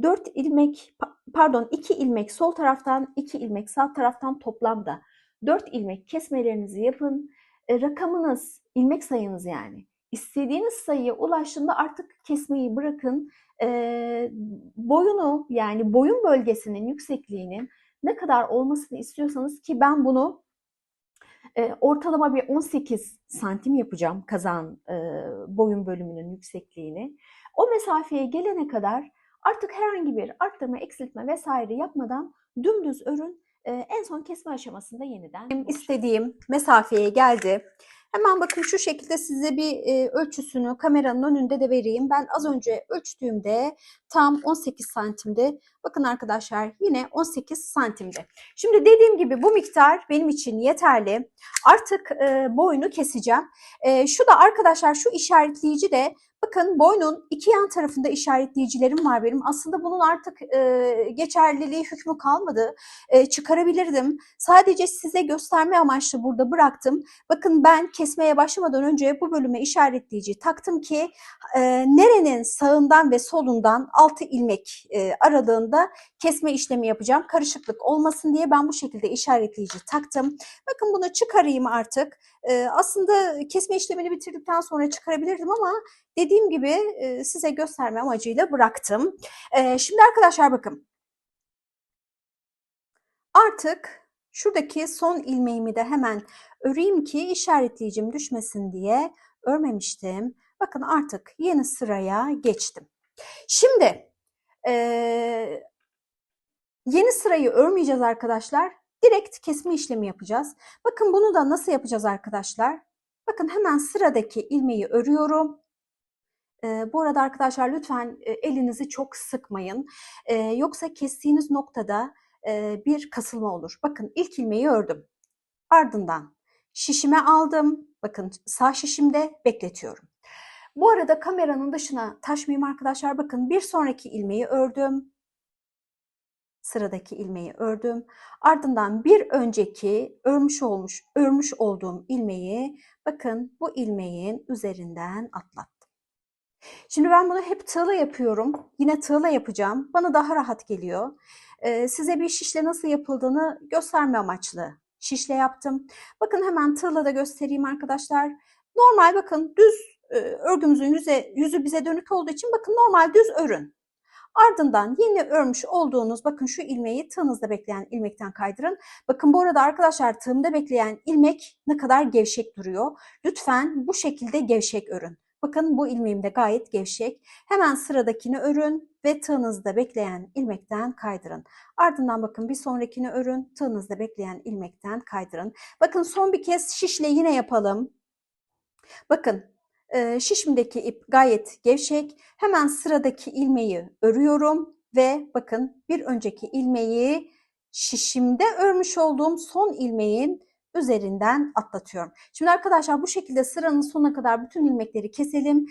4 ilmek, pardon 2 ilmek sol taraftan, 2 ilmek sağ taraftan, toplamda 4 ilmek kesmelerinizi yapın. Rakamınız, ilmek sayınız yani, istediğiniz sayıya ulaştığında artık kesmeyi bırakın. Boyunu, yani boyun bölgesinin yüksekliğinin ne kadar olmasını istiyorsanız, ki ben bunu ortalama bir 18 santim yapacağım kazağın boyun bölümünün yüksekliğini. O mesafeye gelene kadar artık herhangi bir arttırma, eksiltme vesaire yapmadan dümdüz örün. En son kesme aşamasında yeniden istediğim mesafeye geldi. Hemen bakın, şu şekilde size bir ölçüsünü kameranın önünde de vereyim. Ben az önce ölçtüğümde tam 18 santimdi. Bakın arkadaşlar, yine 18 santimdi. Şimdi dediğim gibi bu miktar benim için yeterli. Artık boynu keseceğim. Şu da arkadaşlar, şu işaretleyici de, bakın boynun iki yan tarafında işaretleyicilerim var benim. Aslında bunun artık geçerliliği, hükmü kalmadı. Çıkarabilirdim. Sadece size gösterme amaçlı burada bıraktım. Bakın, ben kesmeye başlamadan önce bu bölüme işaretleyici taktım ki nerenin sağından ve solundan 6 ilmek aralığında kesme işlemi yapacağım. Karışıklık olmasın diye ben bu şekilde işaretleyici taktım. Bakın, bunu çıkarayım artık. Aslında kesme işlemini bitirdikten sonra çıkarabilirdim ama dediğim gibi size gösterme amacıyla bıraktım. Şimdi arkadaşlar bakın. Artık şuradaki son ilmeğimi de hemen öreyim ki işaretleyicim düşmesin diye örmemiştim. Bakın, artık yeni sıraya geçtim. Şimdi yeni sırayı örmeyeceğiz arkadaşlar. Direkt kesme işlemi yapacağız. Bakın, bunu da nasıl yapacağız arkadaşlar? Bakın, hemen sıradaki ilmeği örüyorum. Bu arada arkadaşlar lütfen elinizi çok sıkmayın. Yoksa kestiğiniz noktada bir kasılma olur. Bakın ilk ilmeği ördüm. Ardından şişime aldım. Bakın sağ şişimde bekletiyorum. Bu arada kameranın dışına taşmayayım arkadaşlar. Bakın bir sonraki ilmeği ördüm. Sıradaki ilmeği ördüm. Ardından bir önceki örmüş olduğum ilmeği bakın bu ilmeğin üzerinden atlattım. Şimdi ben bunu hep tığla yapıyorum. Yine tığla yapacağım. Bana daha rahat geliyor. Size bir şişle nasıl yapıldığını gösterme amaçlı şişle yaptım. Bakın hemen tığla da göstereyim arkadaşlar. Normal bakın düz örgümüzün yüzü bize dönük olduğu için bakın normal düz örün. Ardından yeni örmüş olduğunuz bakın şu ilmeği tığınızda bekleyen ilmekten kaydırın. Bakın bu arada arkadaşlar tığımda bekleyen ilmek ne kadar gevşek duruyor. Lütfen bu şekilde gevşek örün. Bakın bu ilmeğim de gayet gevşek. Hemen sıradakini örün ve tığınızda bekleyen ilmekten kaydırın. Ardından bakın bir sonrakini örün, tığınızda bekleyen ilmekten kaydırın. Bakın son bir kez şişle yine yapalım. Bakın şişimdeki ip gayet gevşek. Hemen sıradaki ilmeği örüyorum ve bakın bir önceki ilmeği şişimde örmüş olduğum son ilmeğin üzerinden atlatıyorum. Şimdi arkadaşlar bu şekilde sıranın sonuna kadar bütün ilmekleri keselim.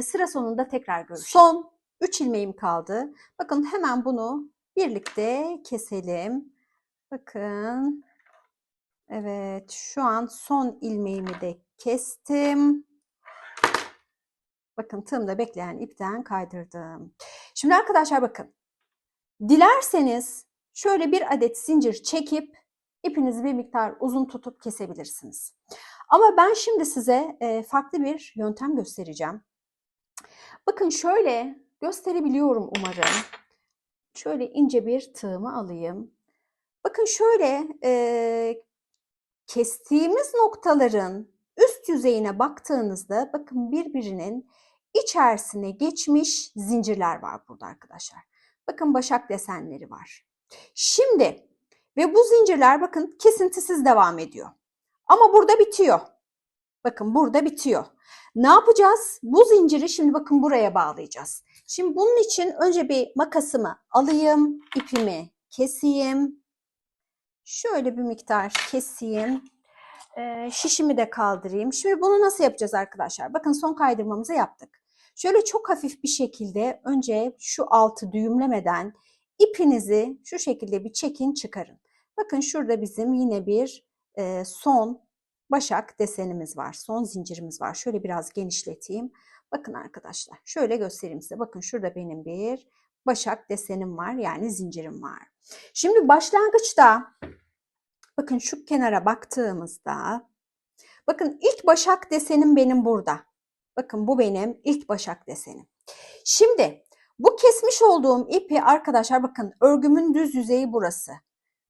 Sıra sonunda tekrar görüşürüz. Son 3 ilmeğim kaldı. Bakın hemen bunu birlikte keselim. Bakın. Evet, şu an son ilmeğimi de kestim. Bakın tığımda bekleyen ipten kaydırdım. Şimdi arkadaşlar bakın. Dilerseniz şöyle bir adet zincir çekip ipinizi bir miktar uzun tutup kesebilirsiniz. Ama ben şimdi size farklı bir yöntem göstereceğim. Bakın şöyle gösterebiliyorum umarım. Şöyle ince bir tığımı alayım. Bakın şöyle kestiğimiz noktaların üst yüzeyine baktığınızda bakın birbirinin içerisine geçmiş zincirler var burada arkadaşlar. Bakın başak desenleri var. Şimdi ve bu zincirler bakın kesintisiz devam ediyor. Ama burada bitiyor. Bakın burada bitiyor. Ne yapacağız? Bu zinciri şimdi bakın buraya bağlayacağız. Şimdi bunun için önce bir makasımı alayım, ipimi keseyim. Şöyle bir miktar keseyim. Şişimi de kaldırayım. Şimdi bunu nasıl yapacağız arkadaşlar? Bakın son kaydırmamızı yaptık. Şöyle çok hafif bir şekilde önce şu altı düğümlemeden ipinizi şu şekilde bir çekin çıkarın. Bakın şurada bizim yine bir son başak desenimiz var. Son zincirimiz var. Şöyle biraz genişleteyim. Bakın arkadaşlar şöyle göstereyim size. Bakın şurada benim bir başak desenim var. Yani zincirim var. Şimdi başlangıçta bakın şu kenara baktığımızda bakın ilk başak desenim benim burada. Bakın bu benim ilk başak desenim. Şimdi bu kesmiş olduğum ipi arkadaşlar bakın örgümün düz yüzeyi burası.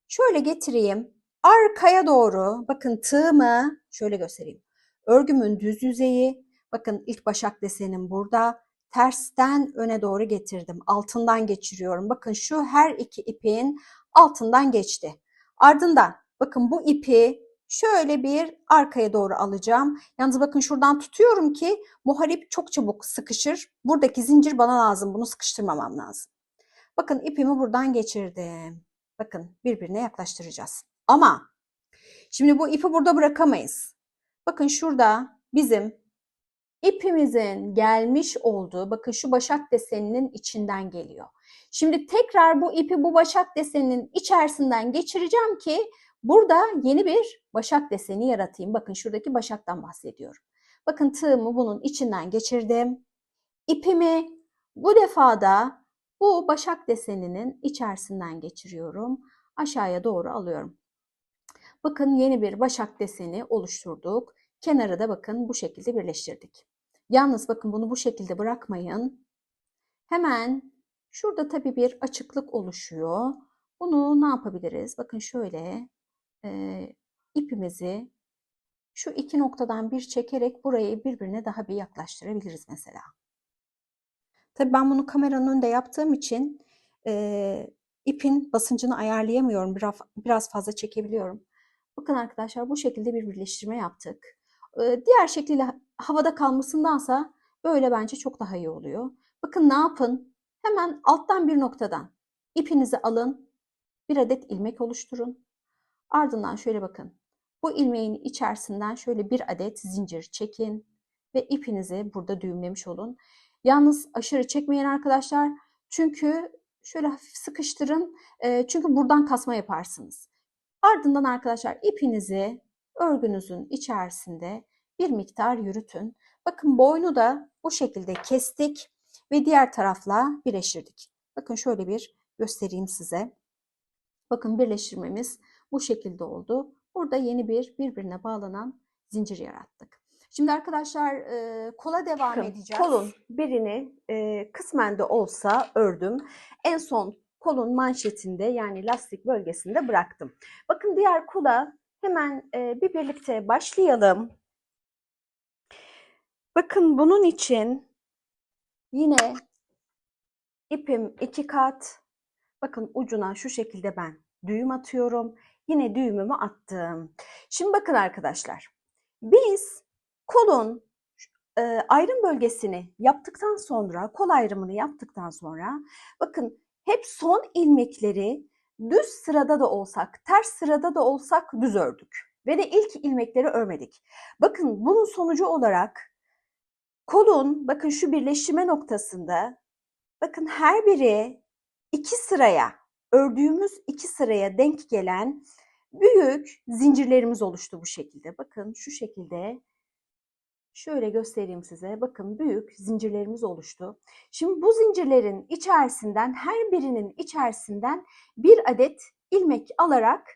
Şöyle getireyim. Arkaya doğru bakın tığımı şöyle göstereyim. Örgümün düz yüzeyi bakın ilk başak desenim burada. Tersten öne doğru getirdim. Altından geçiriyorum. Bakın şu her iki ipin altından geçti. Ardından bakın bu ipi şöyle bir arkaya doğru alacağım. Yalnız bakın şuradan tutuyorum ki muharip çok çabuk sıkışır. Buradaki zincir bana lazım. Bunu sıkıştırmamam lazım. Bakın ipimi buradan geçirdim. Bakın birbirine yaklaştıracağız. Ama şimdi bu ipi burada bırakamayız. Bakın şurada bizim ipimizin gelmiş olduğu bakın şu başak deseninin içinden geliyor. Şimdi tekrar bu ipi bu başak deseninin içerisinden geçireceğim ki burada yeni bir başak deseni yaratayım. Bakın şuradaki başaktan bahsediyorum. Bakın tığımı bunun içinden geçirdim. İpimi bu defa da bu başak deseninin içerisinden geçiriyorum. Aşağıya doğru alıyorum. Bakın yeni bir başak deseni oluşturduk. Kenarı da bakın bu şekilde birleştirdik. Yalnız bakın bunu bu şekilde bırakmayın. Hemen şurada tabii bir açıklık oluşuyor. Bunu ne yapabiliriz? Bakın şöyle ipimizi şu iki noktadan bir çekerek burayı birbirine daha bir yaklaştırabiliriz mesela. Tabii ben bunu kameranın önünde yaptığım için ipin basıncını ayarlayamıyorum. Biraz fazla çekebiliyorum. Bakın arkadaşlar bu şekilde bir birleştirme yaptık. Diğer şekliyle havada kalmasındansa Böyle bence çok daha iyi oluyor. Bakın ne yapın? Hemen alttan bir noktadan ipinizi alın. Bir adet ilmek oluşturun. Ardından şöyle bakın. Bu ilmeğin içerisinden şöyle bir adet zincir çekin ve ipinizi burada düğümlemiş olun. Yalnız aşırı çekmeyin arkadaşlar. Çünkü şöyle hafif sıkıştırın. Çünkü buradan kasma yaparsınız. Ardından arkadaşlar ipinizi örgünüzün içerisinde bir miktar yürütün. Bakın boynu da bu şekilde kestik ve diğer tarafla birleştirdik. Bakın şöyle bir göstereyim size. Bakın birleştirmemiz bu şekilde oldu. Burada yeni bir birbirine bağlanan zincir yarattık. Şimdi arkadaşlar kola devam edeceğiz. Kolun birini kısmen de olsa ördüm. En son kolun manşetinde yani lastik bölgesinde bıraktım. Bakın diğer kola hemen bir birlikte başlayalım. Bakın bunun için yine ipim 2 kat. Bakın ucuna şu şekilde ben düğüm atıyorum. Yine düğümümü attım. Şimdi bakın arkadaşlar. Biz kolun ayrım bölgesini yaptıktan sonra, kol ayrımını yaptıktan sonra bakın hep son ilmekleri düz sırada da olsak, ters sırada da olsak düz ördük. Ve de ilk ilmekleri örmedik. Bakın bunun sonucu olarak kolun bakın şu birleştirme noktasında bakın her biri 2 sıraya, ördüğümüz 2 sıraya denk gelen büyük zincirlerimiz oluştu bu şekilde. Bakın şu şekilde şöyle göstereyim size. Bakın büyük zincirlerimiz oluştu. Şimdi bu zincirlerin içerisinden her birinin içerisinden bir adet ilmek alarak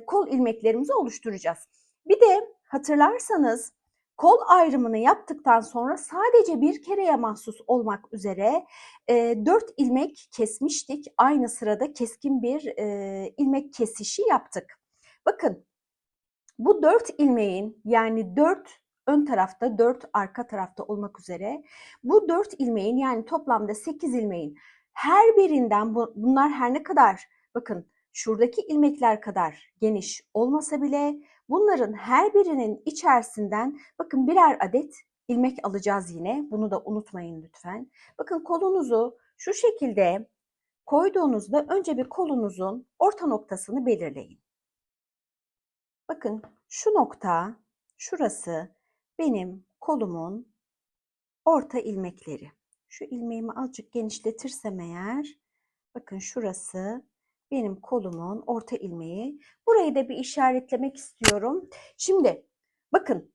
kol ilmeklerimizi oluşturacağız. Bir de hatırlarsanız kol ayrımını yaptıktan sonra sadece bir kereye mahsus olmak üzere 4 ilmek kesmiştik. Aynı sırada keskin bir ilmek kesişi yaptık. Bakın bu 4 ilmeğin yani 4 ön tarafta 4 arka tarafta olmak üzere bu 4 ilmeğin yani toplamda 8 ilmeğin her birinden bunlar her ne kadar bakın şuradaki ilmekler kadar geniş olmasa bile bunların her birinin içerisinden bakın birer adet ilmek alacağız yine. Bunu da unutmayın lütfen. Bakın kolunuzu şu şekilde koyduğunuzda önce bir kolunuzun orta noktasını belirleyin. Bakın şu nokta, şurası benim kolumun orta ilmekleri. Şu ilmeğimi azıcık genişletirsem eğer, bakın şurası benim kolumun orta ilmeği. Burayı da bir işaretlemek istiyorum. Şimdi bakın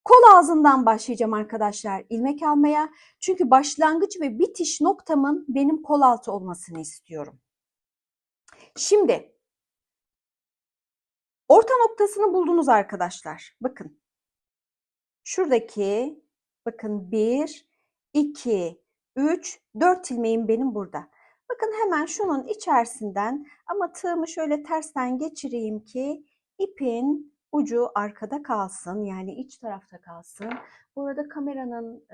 kol ağzından başlayacağım arkadaşlar ilmek almaya. Çünkü başlangıç ve bitiş noktamın benim kol altı olmasını istiyorum. Şimdi orta noktasını buldunuz arkadaşlar. Bakın. Şuradaki bakın 1, 2, 3, 4 ilmeğim benim burada. Bakın hemen şunun içerisinden ama tığımı şöyle tersten geçireyim ki ipin ucu arkada kalsın. Yani iç tarafta kalsın. Bu arada kameranın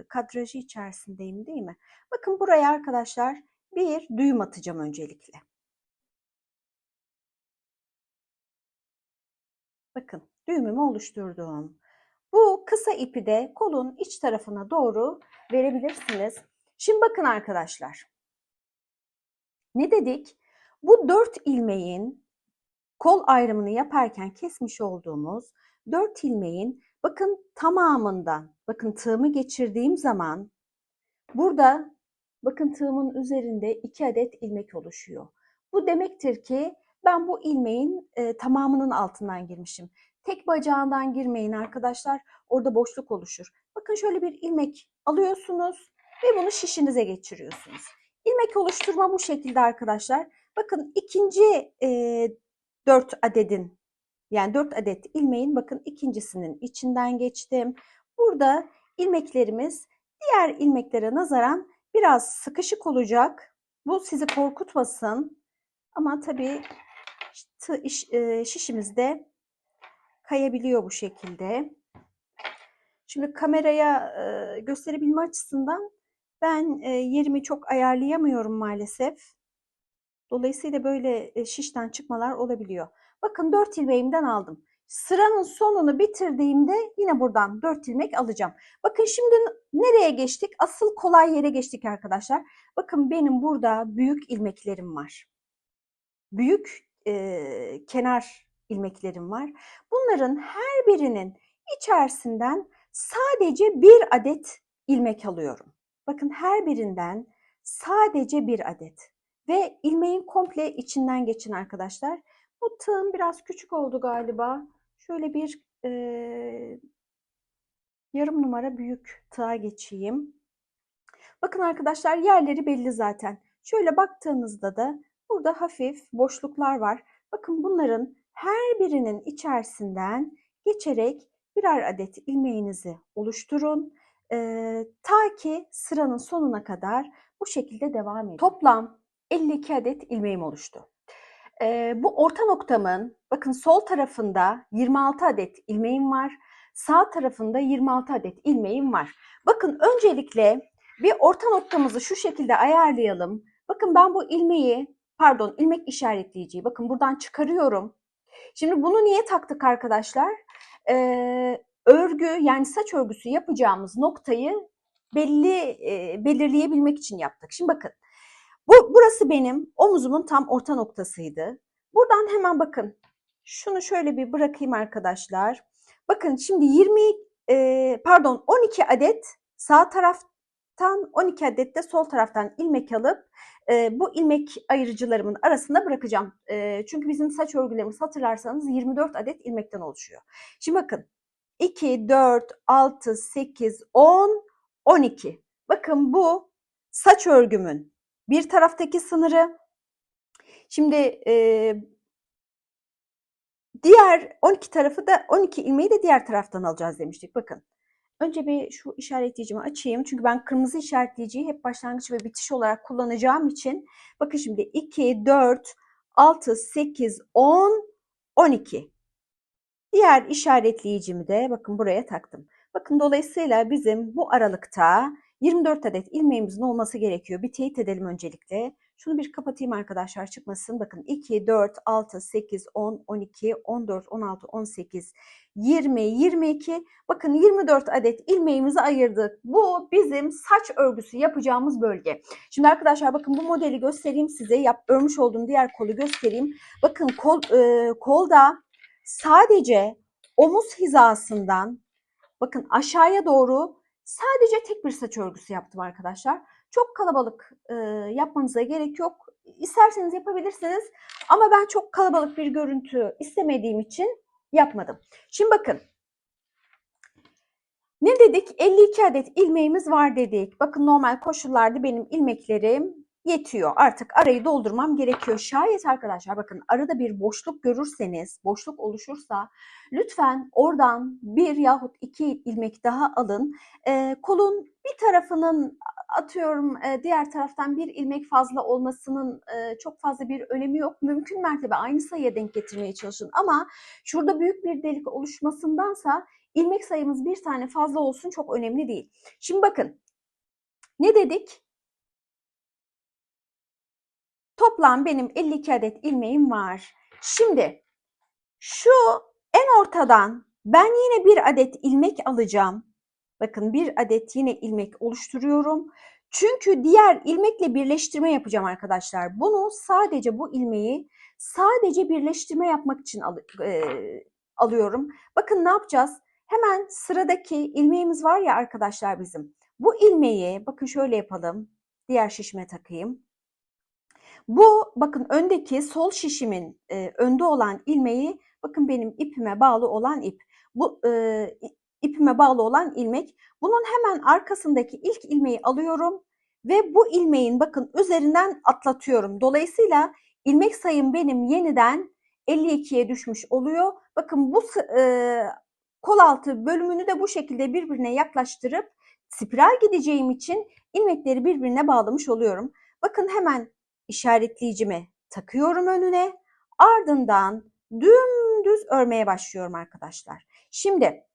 kadrajı içerisindeyim değil mi? Bakın buraya arkadaşlar bir düğüm atacağım öncelikle. Bakın düğümümü oluşturdum. Bu kısa ipi de kolun iç tarafına doğru verebilirsiniz. Şimdi bakın arkadaşlar. Ne dedik? Bu 4 ilmeğin kol ayrımını yaparken kesmiş olduğumuz 4 ilmeğin bakın tamamından bakın tığımı geçirdiğim zaman burada bakın tığımın üzerinde 2 adet ilmek oluşuyor. Bu demektir ki ben bu ilmeğin tamamının altından girmişim. Tek bacağından girmeyin arkadaşlar. Orada boşluk oluşur. Bakın şöyle bir ilmek alıyorsunuz ve bunu şişinize geçiriyorsunuz. İlmek oluşturma bu şekilde arkadaşlar. Bakın ikinci 4 adedin yani 4 adet ilmeğin bakın ikincisinin içinden geçtim. Burada ilmeklerimiz diğer ilmeklere nazaran biraz sıkışık olacak. Bu sizi korkutmasın. Ama tabii şişimizde kayabiliyor bu şekilde. Şimdi kameraya gösterebilme açısından ben yerimi çok ayarlayamıyorum maalesef. Dolayısıyla böyle şişten çıkmalar olabiliyor. Bakın 4 ilmeğimden aldım. Sıranın sonunu bitirdiğimde yine buradan 4 ilmek alacağım. Bakın şimdi nereye geçtik? Asıl kolay yere geçtik arkadaşlar. Bakın benim burada büyük ilmeklerim var. Büyük kenar ilmeklerim var. Bunların her birinin içerisinden sadece bir adet ilmek alıyorum. Bakın her birinden sadece bir adet. Ve ilmeğin komple içinden geçin arkadaşlar. Bu tığım biraz küçük oldu galiba. Şöyle bir yarım numara büyük tığa geçeyim. Bakın arkadaşlar yerleri belli zaten. Şöyle baktığınızda da burada hafif boşluklar var. Bakın bunların her birinin içerisinden geçerek birer adet ilmeğinizi oluşturun. Ta ki sıranın sonuna kadar bu şekilde devam edin. Toplam 52 adet ilmeğim oluştu. Bu orta noktamın bakın sol tarafında 26 adet ilmeğim var. Sağ tarafında 26 adet ilmeğim var. Bakın öncelikle bir orta noktamızı şu şekilde ayarlayalım. Bakın ben bu ilmek işaretleyiciyi bakın buradan çıkarıyorum. Şimdi bunu niye taktık arkadaşlar? Örgü yani saç örgüsü yapacağımız noktayı belirleyebilmek için yaptık. Şimdi bakın burası benim omuzumun tam orta noktasıydı. Buradan hemen bakın şunu şöyle bir bırakayım arkadaşlar. Bakın şimdi 12 adet sağ taraftan 12 adet de sol taraftan ilmek alıp bu ilmek ayırıcılarımın arasında bırakacağım. Çünkü bizim saç örgülerimiz hatırlarsanız 24 adet ilmekten oluşuyor. Şimdi bakın 2, 4, 6, 8, 10, 12. Bakın bu saç örgümün bir taraftaki sınırı. Şimdi diğer 12 tarafı da 12 ilmeği de diğer taraftan alacağız demiştik. Bakın. Önce bir şu işaretleyicimi açayım. Çünkü ben kırmızı işaretleyiciyi hep başlangıç ve bitiş olarak kullanacağım için. Bakın şimdi 2, 4, 6, 8, 10, 12. Diğer işaretleyicimi de bakın buraya taktım. Bakın dolayısıyla bizim bu aralıkta 24 adet ilmeğimizin olması gerekiyor. Bir teyit edelim öncelikle. Şunu bir kapatayım arkadaşlar çıkmasın. Bakın 2, 4, 6, 8, 10, 12, 14, 16, 18, 20, 22. Bakın 24 adet ilmeğimizi ayırdık. Bu bizim saç örgüsü yapacağımız bölge. Şimdi arkadaşlar bakın bu modeli göstereyim size. Örmüş olduğum diğer kolu göstereyim. Bakın kolda sadece omuz hizasından bakın aşağıya doğru sadece tek bir saç örgüsü yaptım arkadaşlar. Çok kalabalık yapmanıza gerek yok. İsterseniz yapabilirsiniz ama ben çok kalabalık bir görüntü istemediğim için yapmadım. Şimdi bakın. Ne dedik? 52 adet ilmeğimiz var dedik. Bakın normal koşullarda benim ilmeklerim yetiyor. Artık arayı doldurmam gerekiyor. Şayet arkadaşlar bakın arada bir boşluk görürseniz, boşluk oluşursa lütfen oradan bir yahut iki ilmek daha alın. Kolun bir tarafının atıyorum diğer taraftan bir ilmek fazla olmasının çok fazla bir önemi yok. Mümkün mertebe aynı sayıya denk getirmeye çalışın. Ama şurada büyük bir delik oluşmasındansa ilmek sayımız bir tane fazla olsun çok önemli değil. Şimdi bakın ne dedik? Toplam benim 52 adet ilmeğim var. Şimdi şu en ortadan ben yine bir adet ilmek alacağım. Bakın bir adet yine ilmek oluşturuyorum. Çünkü diğer ilmekle birleştirme yapacağım arkadaşlar. Bunu sadece bu ilmeği sadece birleştirme yapmak için alıyorum. Bakın ne yapacağız? Hemen sıradaki ilmeğimiz var ya arkadaşlar bizim. Bu ilmeği bakın şöyle yapalım. Diğer şişime takayım. Bu bakın öndeki sol şişimin önde olan ilmeği bakın benim ipime bağlı olan ip. Bu ipime bağlı olan ilmek. Bunun hemen arkasındaki ilk ilmeği alıyorum ve bu ilmeğin bakın üzerinden atlatıyorum. Dolayısıyla ilmek sayım benim yeniden 52'ye düşmüş oluyor. Bakın bu kol altı bölümünü de bu şekilde birbirine yaklaştırıp spiral gideceğim için ilmekleri birbirine bağlamış oluyorum. Bakın hemen işaretleyicimi takıyorum önüne. Ardından dümdüz örmeye başlıyorum arkadaşlar. Şimdi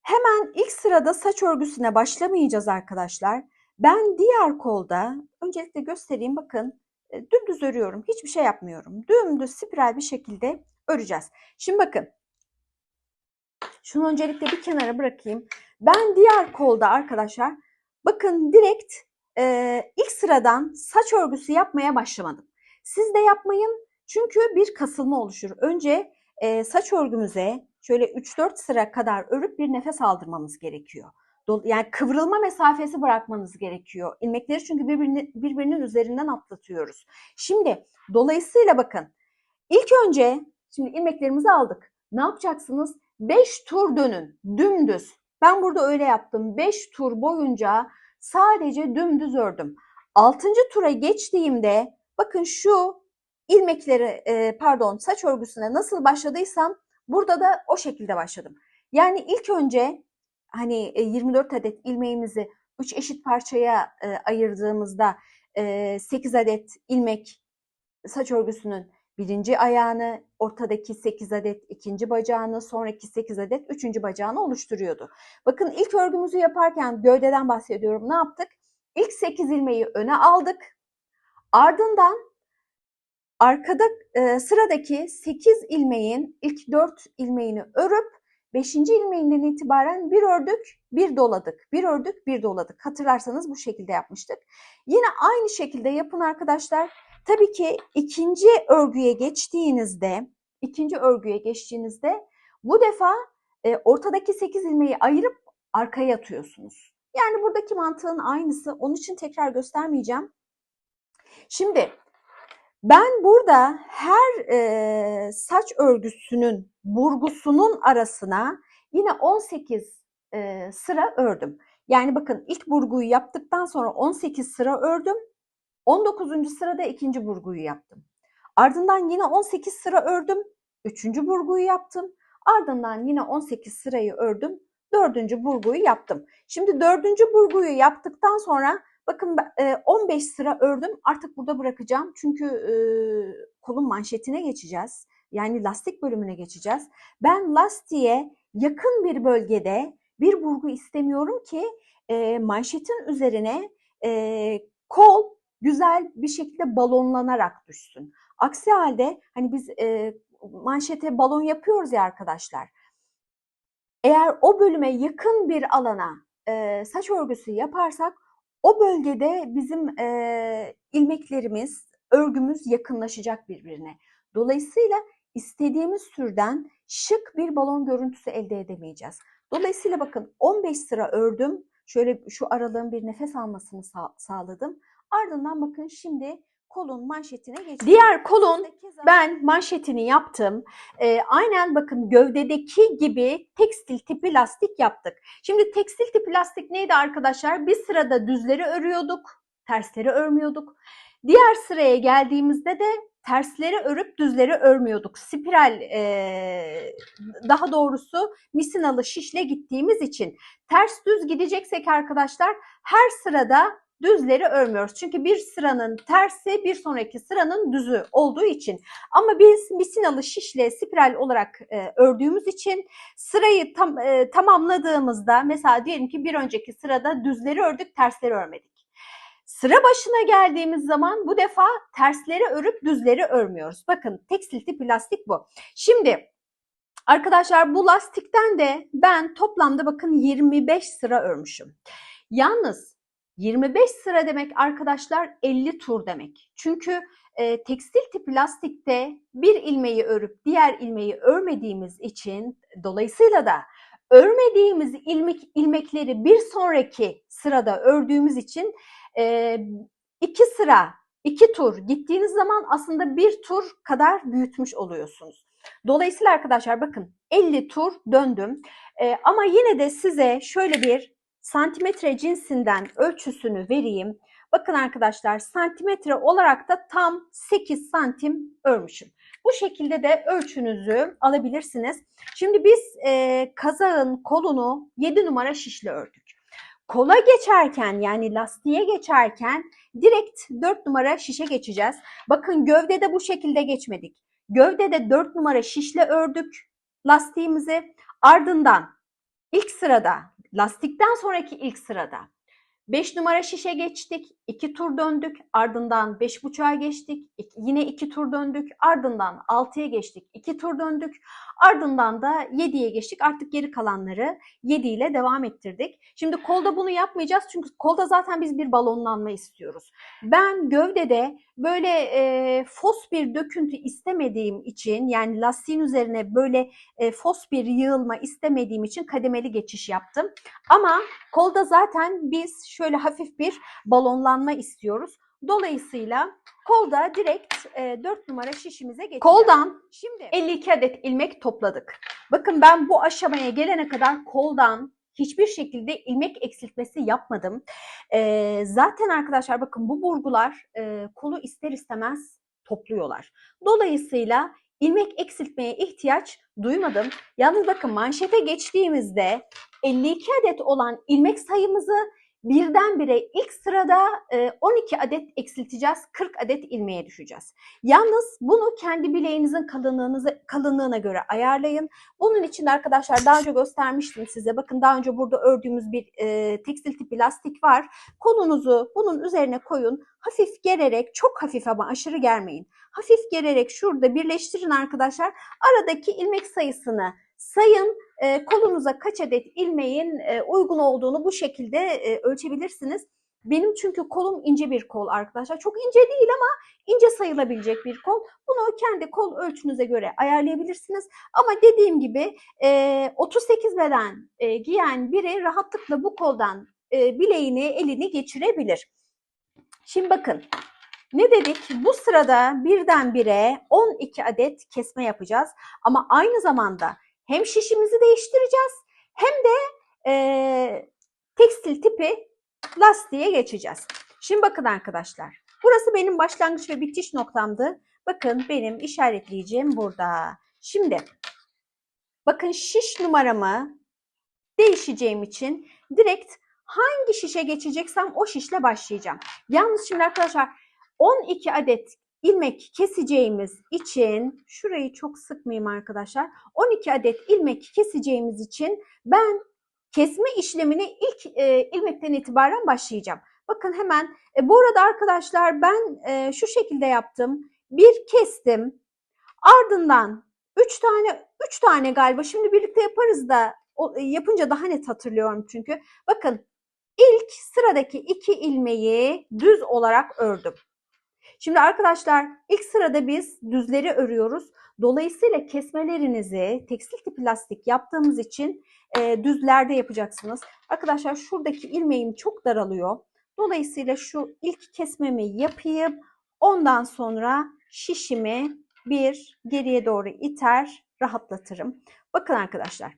hemen ilk sırada saç örgüsüne başlamayacağız arkadaşlar. Ben diğer kolda öncelikle göstereyim bakın dümdüz örüyorum. Hiçbir şey yapmıyorum. Dümdüz spiral bir şekilde öreceğiz. Şimdi bakın. Şunu öncelikle bir kenara bırakayım. Ben diğer kolda arkadaşlar bakın direkt ilk sıradan saç örgüsü yapmaya başlamadım. Siz de yapmayın çünkü bir kasılma oluşur. Önce saç örgümüze şöyle 3-4 sıra kadar örüp bir nefes aldırmamız gerekiyor. Yani kıvrılma mesafesi bırakmanız gerekiyor. İlmekleri çünkü birbirinin üzerinden atlatıyoruz. Şimdi dolayısıyla bakın ilk önce şimdi ilmeklerimizi aldık. Ne yapacaksınız? 5 tur dönün. Dümdüz. Ben burada öyle yaptım. 5 tur boyunca sadece dümdüz ördüm. 6. tura geçtiğimde bakın şu ilmekleri saç örgüsüne nasıl başladıysam burada da o şekilde başladım. Yani ilk önce hani 24 adet ilmeğimizi 3 eşit parçaya ayırdığımızda 8 adet ilmek saç örgüsünün birinci ayağını, ortadaki 8 adet ikinci bacağını, sonraki 8 adet üçüncü bacağını oluşturuyordu. Bakın ilk örgümüzü yaparken gövdeden bahsediyorum. Ne yaptık? İlk 8 ilmeği öne aldık. Ardından arkada sıradaki 8 ilmeğin ilk 4 ilmeğini örüp 5. ilmeğinden itibaren bir ördük, bir doladık. Bir ördük, bir doladık. Hatırlarsanız bu şekilde yapmıştık. Yine aynı şekilde yapın arkadaşlar. Tabii ki ikinci örgüye geçtiğinizde bu defa ortadaki 8 ilmeği ayırıp arkaya atıyorsunuz. Yani buradaki mantığın aynısı. Onun için tekrar göstermeyeceğim. Şimdi ben burada her saç örgüsünün burgusunun arasına yine 18 sıra ördüm. Yani bakın ilk burguyu yaptıktan sonra 18 sıra ördüm. 19. sırada ikinci burguyu yaptım. Ardından yine 18 sıra ördüm. 3. burguyu yaptım. Ardından yine 18 sırayı ördüm. 4. burguyu yaptım. Şimdi 4. burguyu yaptıktan sonra bakın 15 sıra ördüm. Artık burada bırakacağım. Çünkü kolun manşetine geçeceğiz. Yani lastik bölümüne geçeceğiz. Ben lastiğe yakın bir bölgede bir burgu istemiyorum ki manşetin üzerine kol güzel bir şekilde balonlanarak düşsün. Aksi halde hani biz manşete balon yapıyoruz ya arkadaşlar. Eğer o bölüme yakın bir alana saç örgüsü yaparsak o bölgede bizim ilmeklerimiz, örgümüz yakınlaşacak birbirine. Dolayısıyla istediğimiz türden şık bir balon görüntüsü elde edemeyeceğiz. Dolayısıyla bakın 15 sıra ördüm. Şöyle şu aralığın bir nefes almasını sağladım. Ardından bakın şimdi kolun manşetine geçtim. Diğer kolun ben manşetini yaptım. Aynen bakın gövdedeki gibi tekstil tipi lastik yaptık. Şimdi tekstil tipi lastik neydi arkadaşlar? Bir sırada düzleri örüyorduk, tersleri örmüyorduk. Diğer sıraya geldiğimizde de tersleri örüp düzleri örmüyorduk. Spiral daha doğrusu misinalı şişle gittiğimiz için ters düz gideceksek arkadaşlar her sırada düzleri örmüyoruz. Çünkü bir sıranın tersi bir sonraki sıranın düzü olduğu için. Ama biz misinalı şişle spiral olarak ördüğümüz için sırayı tamamladığımızda mesela diyelim ki bir önceki sırada düzleri ördük, tersleri örmedik. Sıra başına geldiğimiz zaman bu defa tersleri örüp düzleri örmüyoruz. Bakın tekstil tipi lastik bu. Şimdi arkadaşlar bu lastikten de ben toplamda bakın 25 sıra örmüşüm. Yalnız 25 sıra demek arkadaşlar 50 tur demek. Çünkü tekstil tipi lastikte bir ilmeği örüp diğer ilmeği örmediğimiz için dolayısıyla da örmediğimiz ilmekleri bir sonraki sırada ördüğümüz için 2 sıra, 2 tur gittiğiniz zaman aslında bir tur kadar büyütmüş oluyorsunuz. Dolayısıyla arkadaşlar bakın 50 tur döndüm ama yine de size şöyle bir santimetre cinsinden ölçüsünü vereyim. Bakın arkadaşlar santimetre olarak da tam 8 santim örmüşüm. Bu şekilde de ölçünüzü alabilirsiniz. Şimdi biz kazağın kolunu 7 numara şişle ördük. Kola geçerken yani lastiğe geçerken direkt 4 numara şişe geçeceğiz. Bakın gövdede bu şekilde geçmedik. Gövdede 4 numara şişle ördük lastiğimizi. Ardından ilk sırada, lastikten sonraki ilk sırada 5 numara şişe geçtik. 2 tur döndük. Ardından 5,5'a geçtik. Yine 2 tur döndük. Ardından 6'ya geçtik. 2 tur döndük. Ardından da 7'ye geçtik. Artık geri kalanları 7 ile devam ettirdik. Şimdi kolda bunu yapmayacağız. Çünkü kolda zaten biz bir balonlanma istiyoruz. Ben gövdede böyle fos bir döküntü istemediğim için, yani lastiğin üzerine böyle fos bir yığılma istemediğim için kademeli geçiş yaptım. Ama kolda zaten biz şöyle hafif bir balonlanma istiyoruz. Dolayısıyla kolda direkt 4 numara şişimize geçeceğiz. Koldan şimdi 52 adet ilmek topladık. Bakın ben bu aşamaya gelene kadar koldan hiçbir şekilde ilmek eksiltmesi yapmadım. Zaten arkadaşlar bakın bu burgular kolu ister istemez topluyorlar. Dolayısıyla ilmek eksiltmeye ihtiyaç duymadım. Yalnız bakın manşete geçtiğimizde 52 adet olan ilmek sayımızı birdenbire ilk sırada 12 adet eksilteceğiz. 40 adet ilmeğe düşeceğiz. Yalnız bunu kendi bileğinizin kalınlığına göre ayarlayın. Bunun için de arkadaşlar daha önce göstermiştim size. Bakın daha önce burada ördüğümüz bir tekstil tipi lastik var. Kolunuzu bunun üzerine koyun. Hafif gererek, çok hafif ama aşırı germeyin. Hafif gererek şurada birleştirin arkadaşlar. Aradaki ilmek sayısını sayın. Kolunuza kaç adet ilmeğin uygun olduğunu bu şekilde ölçebilirsiniz. Benim çünkü kolum ince bir kol arkadaşlar. Çok ince değil ama ince sayılabilecek bir kol. Bunu kendi kol ölçünüze göre ayarlayabilirsiniz. Ama dediğim gibi 38 beden giyen biri rahatlıkla bu koldan bileğini, elini geçirebilir. Şimdi bakın. Ne dedik? Bu sırada birdenbire 12 adet kesme yapacağız. Ama aynı zamanda hem şişimizi değiştireceğiz hem de tekstil tipi lastiğe geçeceğiz. Şimdi bakın arkadaşlar. Burası benim başlangıç ve bitiş noktamdı. Bakın benim işaretleyeceğim burada. Şimdi bakın şiş numaramı değişeceğim için direkt hangi şişe geçeceksem o şişle başlayacağım. Yalnız şimdi arkadaşlar 12 adet ilmek keseceğimiz için, şurayı çok sıkmayayım arkadaşlar. 12 adet ilmek keseceğimiz için ben kesme işlemini ilk ilmekten itibaren başlayacağım. Bakın hemen bu arada arkadaşlar ben şu şekilde yaptım. Bir kestim. Ardından 3 tane galiba. Şimdi birlikte yaparız da yapınca daha net hatırlıyorum çünkü. Bakın ilk sıradaki 2 ilmeği düz olarak ördüm. Şimdi arkadaşlar ilk sırada biz düzleri örüyoruz. Dolayısıyla kesmelerinizi tekstil tipi lastik yaptığımız için düzlerde yapacaksınız. Arkadaşlar şuradaki ilmeğim çok daralıyor. Dolayısıyla şu ilk kesmemi yapayım. Ondan sonra şişimi bir geriye doğru iter, rahatlatırım. Bakın arkadaşlar.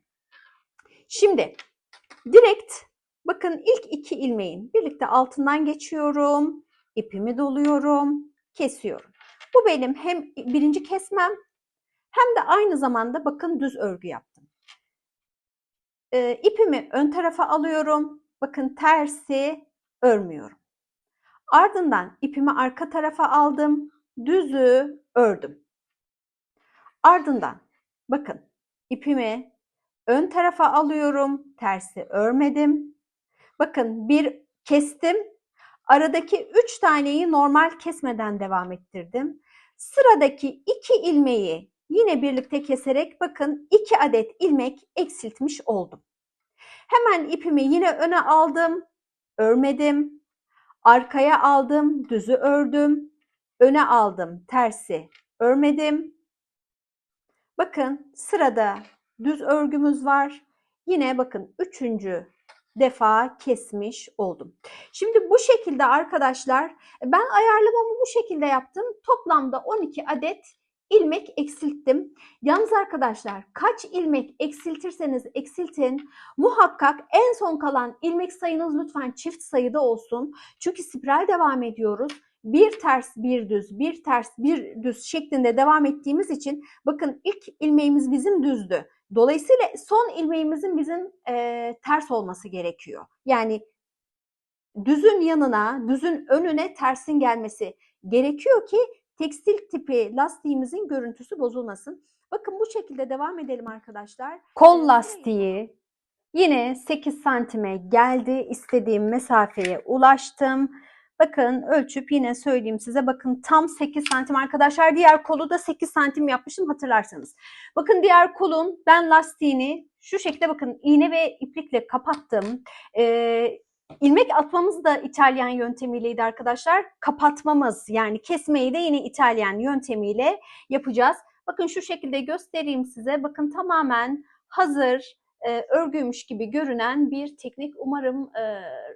Şimdi direkt bakın ilk 2 ilmeğin birlikte altından geçiyorum. İpimi doluyorum, kesiyorum. Bu benim hem birinci kesmem hem de aynı zamanda bakın düz örgü yaptım. İpimi ön tarafa alıyorum. Bakın tersi örmüyorum. Ardından ipimi arka tarafa aldım. Düzü ördüm. Ardından bakın ipimi ön tarafa alıyorum. Tersi örmedim. Bakın bir kestim. Aradaki 3 taneyi normal kesmeden devam ettirdim. Sıradaki 2 ilmeği yine birlikte keserek bakın 2 adet ilmek eksiltmiş oldum. Hemen ipimi yine öne aldım. Örmedim. Arkaya aldım. Düzü ördüm. Öne aldım. Tersi örmedim. Bakın sırada düz örgümüz var. Yine bakın 3. defa kesmiş oldum. Şimdi bu şekilde arkadaşlar ben ayarlamamı bu şekilde yaptım. Toplamda 12 adet ilmek eksilttim. Yalnız arkadaşlar kaç ilmek eksiltirseniz eksiltin muhakkak en son kalan ilmek sayınız lütfen çift sayıda olsun. Çünkü spiral devam ediyoruz. Bir ters bir düz, bir ters bir düz şeklinde devam ettiğimiz için bakın ilk ilmeğimiz bizim düzdü. Dolayısıyla son ilmeğimizin bizim ters olması gerekiyor. Yani düzün yanına, düzün önüne tersin gelmesi gerekiyor ki tekstil tipi lastiğimizin görüntüsü bozulmasın. Bakın bu şekilde devam edelim arkadaşlar. Kol lastiği Yine 8 santime geldi. İstediğim mesafeye ulaştım. Bakın ölçüp yine söyleyeyim size. Bakın tam 8 santim arkadaşlar. Diğer kolu da 8 santim yapmışım hatırlarsanız. Bakın diğer kolun ben lastiğini şu şekilde bakın iğne ve iplikle kapattım. İlmek atmamız da İtalyan yöntemiyleydi arkadaşlar. Kapatmamız yani kesmeyi de yine İtalyan yöntemiyle yapacağız. Bakın şu şekilde göstereyim size. Bakın tamamen hazır örgüymüş gibi görünen bir teknik. Umarım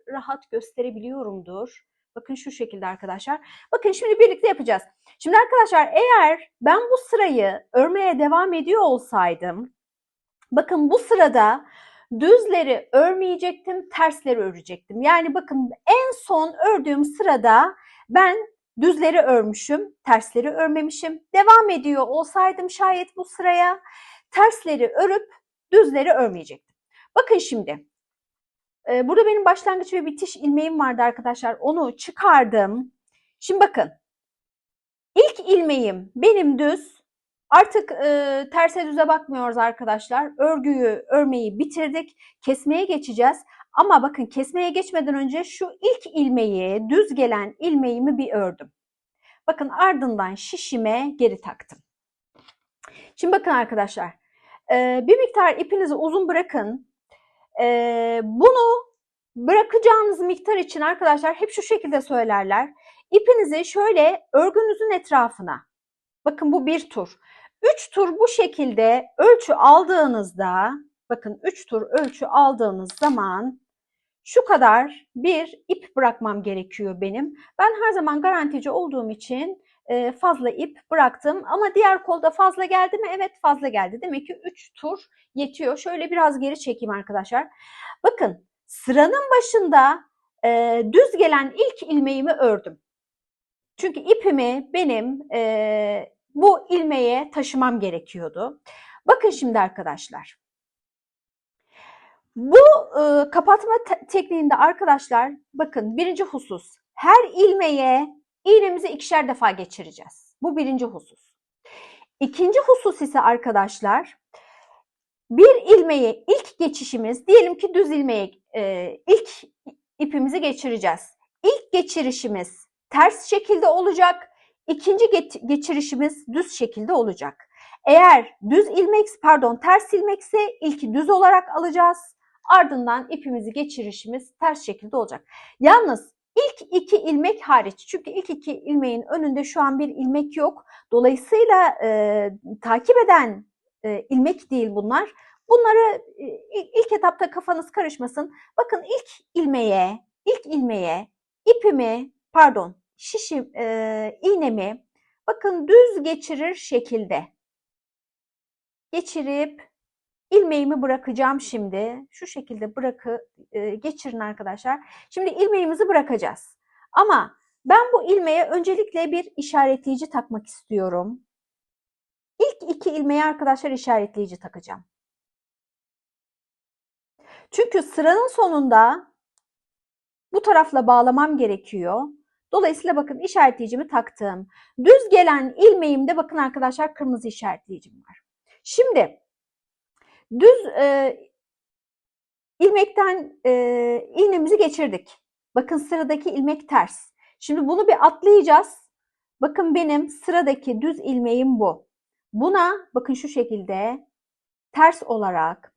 rahat gösterebiliyorumdur. Bakın şu şekilde arkadaşlar. Bakın şimdi birlikte yapacağız. Şimdi arkadaşlar eğer ben bu sırayı örmeye devam ediyor olsaydım, bakın bu sırada düzleri örmeyecektim, tersleri örecektim. Yani bakın en son ördüğüm sırada ben düzleri örmüşüm, tersleri örmemişim. Devam ediyor olsaydım şayet bu sıraya tersleri örüp düzleri örmeyecektim. Bakın şimdi burada benim başlangıç ve bitiş ilmeğim vardı arkadaşlar. Onu çıkardım. Şimdi bakın ilk ilmeğim benim düz. Artık terse düze bakmıyoruz arkadaşlar. Örgüyü örmeyi bitirdik. Kesmeye geçeceğiz. Ama bakın kesmeye geçmeden önce şu ilk ilmeği, düz gelen ilmeğimi bir ördüm. Bakın ardından şişime geri taktım. Şimdi bakın arkadaşlar. Bir miktar ipinizi uzun bırakın. Bunu bırakacağınız miktar için arkadaşlar hep şu şekilde söylerler. İpinizi şöyle örgünüzün etrafına. Bakın bu bir tur. 3 tur bu şekilde ölçü aldığınızda, bakın 3 tur ölçü aldığınız zaman şu kadar bir ip bırakmam gerekiyor benim. Ben her zaman garantici olduğum için fazla ip bıraktım. Ama diğer kolda fazla geldi mi? Evet fazla geldi. Demek ki 3 tur yetiyor. Şöyle biraz geri çekeyim arkadaşlar. Bakın sıranın başında düz gelen ilk ilmeğimi ördüm. Çünkü ipimi benim bu ilmeğe taşımam gerekiyordu. Bakın şimdi arkadaşlar. Bu kapatma tekniğinde arkadaşlar bakın birinci husus. Her ilmeğe iğnemizi ikişer defa geçireceğiz. Bu birinci husus. İkinci husus ise arkadaşlar bir ilmeğe ilk geçişimiz diyelim ki düz ilmeğe ilk ipimizi geçireceğiz. İlk geçirişimiz ters şekilde olacak. İkinci geçirişimiz düz şekilde olacak. Eğer düz ilmek ters ilmekse ilki düz olarak alacağız. Ardından ipimizi geçirişimiz ters şekilde olacak. Yalnız ilk iki ilmek hariç çünkü ilk iki ilmeğin önünde şu an bir ilmek yok. Dolayısıyla takip eden ilmek değil bunlar. Bunları ilk etapta kafanız karışmasın. Bakın ilk ilmeğe ipimi iğnemi bakın düz geçirir şekilde geçirip ilmeğimi bırakacağım şimdi. Şu şekilde geçirin arkadaşlar. Şimdi ilmeğimizi bırakacağız. Ama ben bu ilmeğe öncelikle bir işaretleyici takmak istiyorum. İlk iki ilmeği arkadaşlar işaretleyici takacağım. Çünkü sıranın sonunda bu tarafla bağlamam gerekiyor. Dolayısıyla bakın işaretleyicimi taktım. Düz gelen ilmeğimde bakın arkadaşlar kırmızı işaretleyicim var. Şimdi düz ilmekten iğnemizi geçirdik. Bakın sıradaki ilmek ters. Şimdi bunu bir atlayacağız. Bakın benim sıradaki düz ilmeğim bu. Buna bakın şu şekilde ters olarak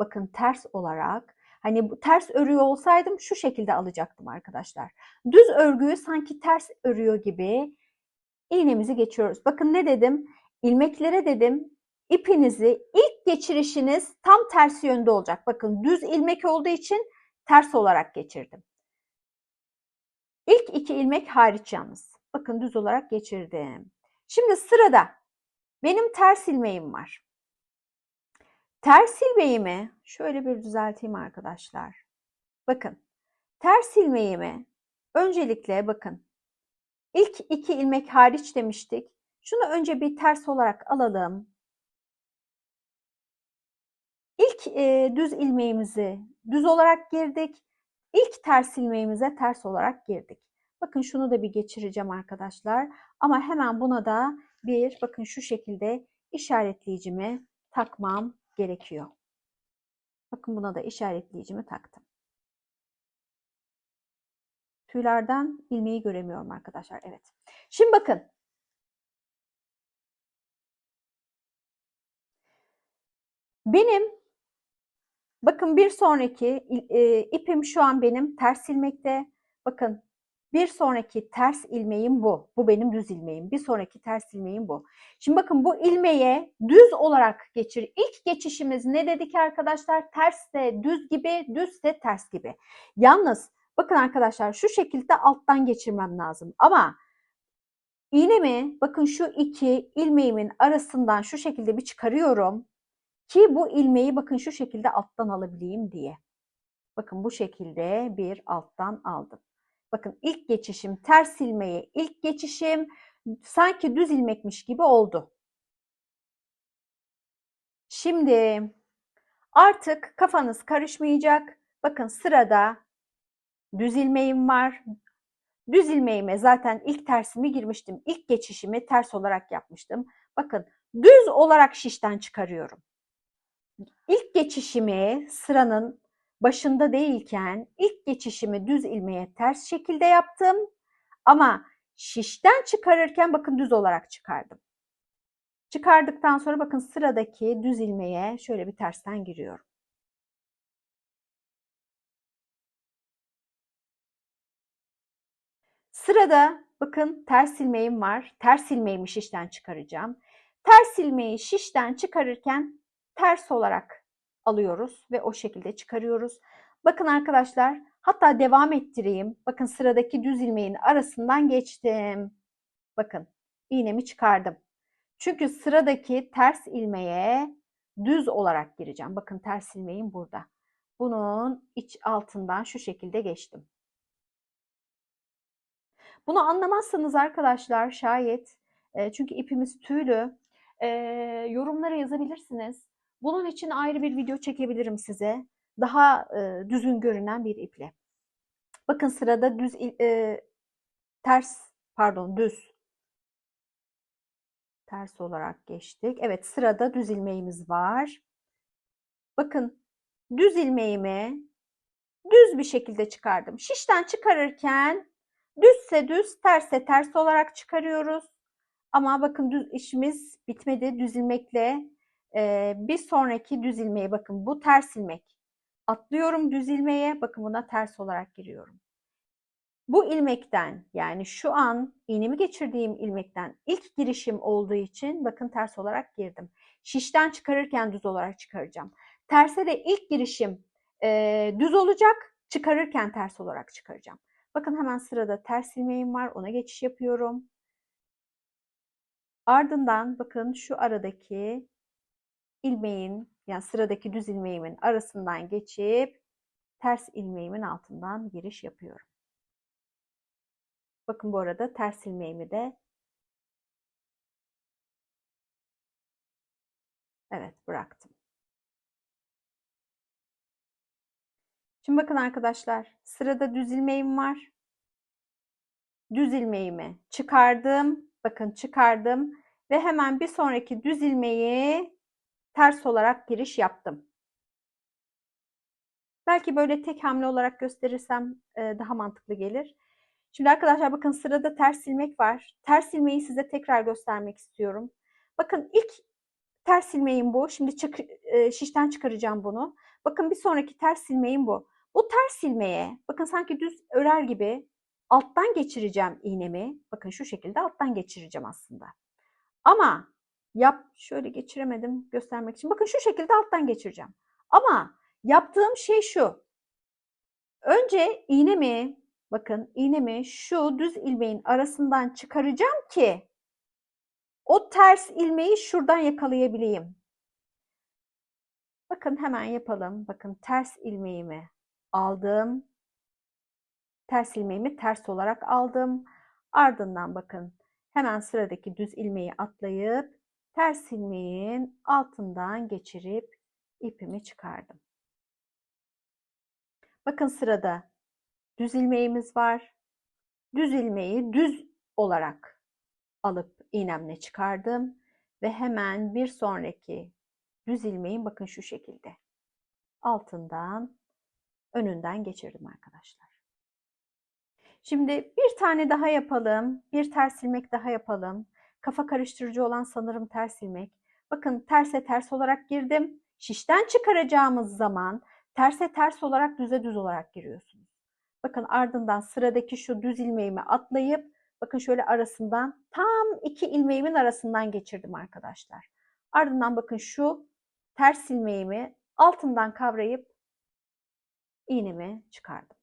hani bu ters örüyor olsaydım şu şekilde alacaktım arkadaşlar. Düz örgüyü sanki ters örüyor gibi iğnemizi geçiyoruz. Bakın ne dedim? İlmeklere dedim ipinizi ilk geçirişiniz tam tersi yönde olacak. Bakın düz ilmek olduğu için ters olarak geçirdim. İlk iki ilmek hariç yalnız. Bakın düz olarak geçirdim. Şimdi sırada benim ters ilmeğim var. Ters ilmeğimi şöyle bir düzelteyim arkadaşlar. Bakın ters ilmeğimi öncelikle bakın ilk iki ilmek hariç demiştik. Şunu önce bir ters olarak alalım. İlk düz ilmeğimizi düz olarak girdik. İlk ters ilmeğimize ters olarak girdik. Bakın şunu da bir geçireceğim arkadaşlar. Ama hemen buna da bakın şu şekilde işaretleyicimi takmam gerekiyor. Bakın buna da işaretleyicimi taktım. Tüylerden ilmeği göremiyorum arkadaşlar. Evet. Şimdi bakın. Benim bakın bir sonraki ipim şu an benim ters ilmekte. Bakın bir sonraki ters ilmeğim bu. Bu benim düz ilmeğim. Bir sonraki ters ilmeğim bu. Şimdi bakın bu ilmeğe düz olarak geçir. İlk geçişimiz ne dedik arkadaşlar? Tersse düz gibi, düzse ters gibi. Yalnız bakın arkadaşlar şu şekilde alttan geçirmem lazım. Ama iğnemi bakın şu iki ilmeğimin arasından şu şekilde bir çıkarıyorum. Ki bu ilmeği bakın şu şekilde alttan alabileyim diye. Bakın bu şekilde bir alttan aldım. Bakın ilk geçişim ters ilmeğe ilk geçişim sanki düz ilmekmiş gibi oldu. Şimdi artık kafanız karışmayacak. Bakın sırada düz ilmeğim var. Düz ilmeğime zaten ilk tersimi girmiştim. İlk geçişimi ters olarak yapmıştım. Bakın düz olarak şişten çıkarıyorum. İlk geçişimi sıranın başında değilken ilk geçişimi düz ilmeğe ters şekilde yaptım. Ama şişten çıkarırken bakın düz olarak çıkardım. Çıkardıktan sonra bakın sıradaki düz ilmeğe şöyle bir tersten giriyorum. Sırada bakın ters ilmeğim var. Ters ilmeğimi şişten çıkaracağım. Ters ilmeği şişten çıkarırken ters olarak alıyoruz ve o şekilde çıkarıyoruz. Bakın arkadaşlar, hatta devam ettireyim. Bakın sıradaki düz ilmeğin arasından geçtim. Bakın iğnemi çıkardım. Çünkü sıradaki ters ilmeğe düz olarak gireceğim. Bakın ters ilmeğim burada. Bunun iç altından şu şekilde geçtim. Bunu anlamazsanız arkadaşlar şayet çünkü ipimiz tüylü yorumlara yazabilirsiniz. Bunun için ayrı bir video çekebilirim size. Daha düzgün görünen bir iple. Bakın sırada düz düz ters olarak geçtik. Evet sırada düz ilmeğimiz var. Bakın düz ilmeğimi düz bir şekilde çıkardım. Şişten çıkarırken düzse düz, terse ters olarak çıkarıyoruz. Ama bakın düz işimiz bitmedi. Düz ilmekle bir sonraki düz ilmeğe bakın bu ters ilmek. Atlıyorum düz ilmeğe. Bakın buna ters olarak giriyorum. Bu ilmekten yani şu an iğnemi geçirdiğim ilmekten ilk girişim olduğu için bakın ters olarak girdim. Şişten çıkarırken düz olarak çıkaracağım. Terse de ilk girişim düz olacak. Çıkarırken ters olarak çıkaracağım. Bakın hemen sırada ters ilmeğim var. Ona geçiş yapıyorum. Ardından bakın şu aradaki ilmeğin yani sıradaki düz ilmeğimin arasından geçip ters ilmeğimin altından giriş yapıyorum. Bakın bu arada ters ilmeğimi de evet bıraktım. Şimdi bakın arkadaşlar sırada düz ilmeğim var. Düz ilmeğimi çıkardım. Bakın çıkardım ve hemen bir sonraki düz ilmeği ters olarak giriş yaptım. Belki böyle tek hamle olarak gösterirsem daha mantıklı gelir. Şimdi arkadaşlar bakın sırada ters ilmek var. Ters ilmeği size tekrar göstermek istiyorum. Bakın ilk ters ilmeğim bu. Şimdi şişten çıkaracağım bunu. Bakın bir sonraki ters ilmeğim bu. Bu ters ilmeğe bakın sanki düz örer gibi alttan geçireceğim iğnemi. Bakın şu şekilde alttan geçireceğim aslında. Ama şöyle geçiremedim göstermek için. Bakın şu şekilde alttan geçireceğim. Ama yaptığım şey şu. Önce iğnemi şu düz ilmeğin arasından çıkaracağım ki o ters ilmeği şuradan yakalayabileyim. Bakın hemen yapalım. Bakın ters ilmeğimi aldım. Ters ilmeğimi ters olarak aldım. Ardından bakın hemen sıradaki düz ilmeği atlayıp ters ilmeğin altından geçirip ipimi çıkardım. Bakın sırada düz ilmeğimiz var. Düz ilmeği düz olarak alıp iğnemle çıkardım ve hemen bir sonraki düz ilmeğin bakın şu şekilde altından önünden geçirdim arkadaşlar. Şimdi bir tane daha yapalım. Bir ters ilmek daha yapalım. Kafa karıştırıcı olan sanırım ters ilmek. Bakın terse ters olarak girdim. Şişten çıkaracağımız zaman terse ters olarak düze düz olarak giriyorsunuz. Bakın ardından sıradaki şu düz ilmeğimi atlayıp bakın şöyle arasından tam iki ilmeğimin arasından geçirdim arkadaşlar. Ardından bakın şu ters ilmeğimi altından kavrayıp iğnemi çıkardım.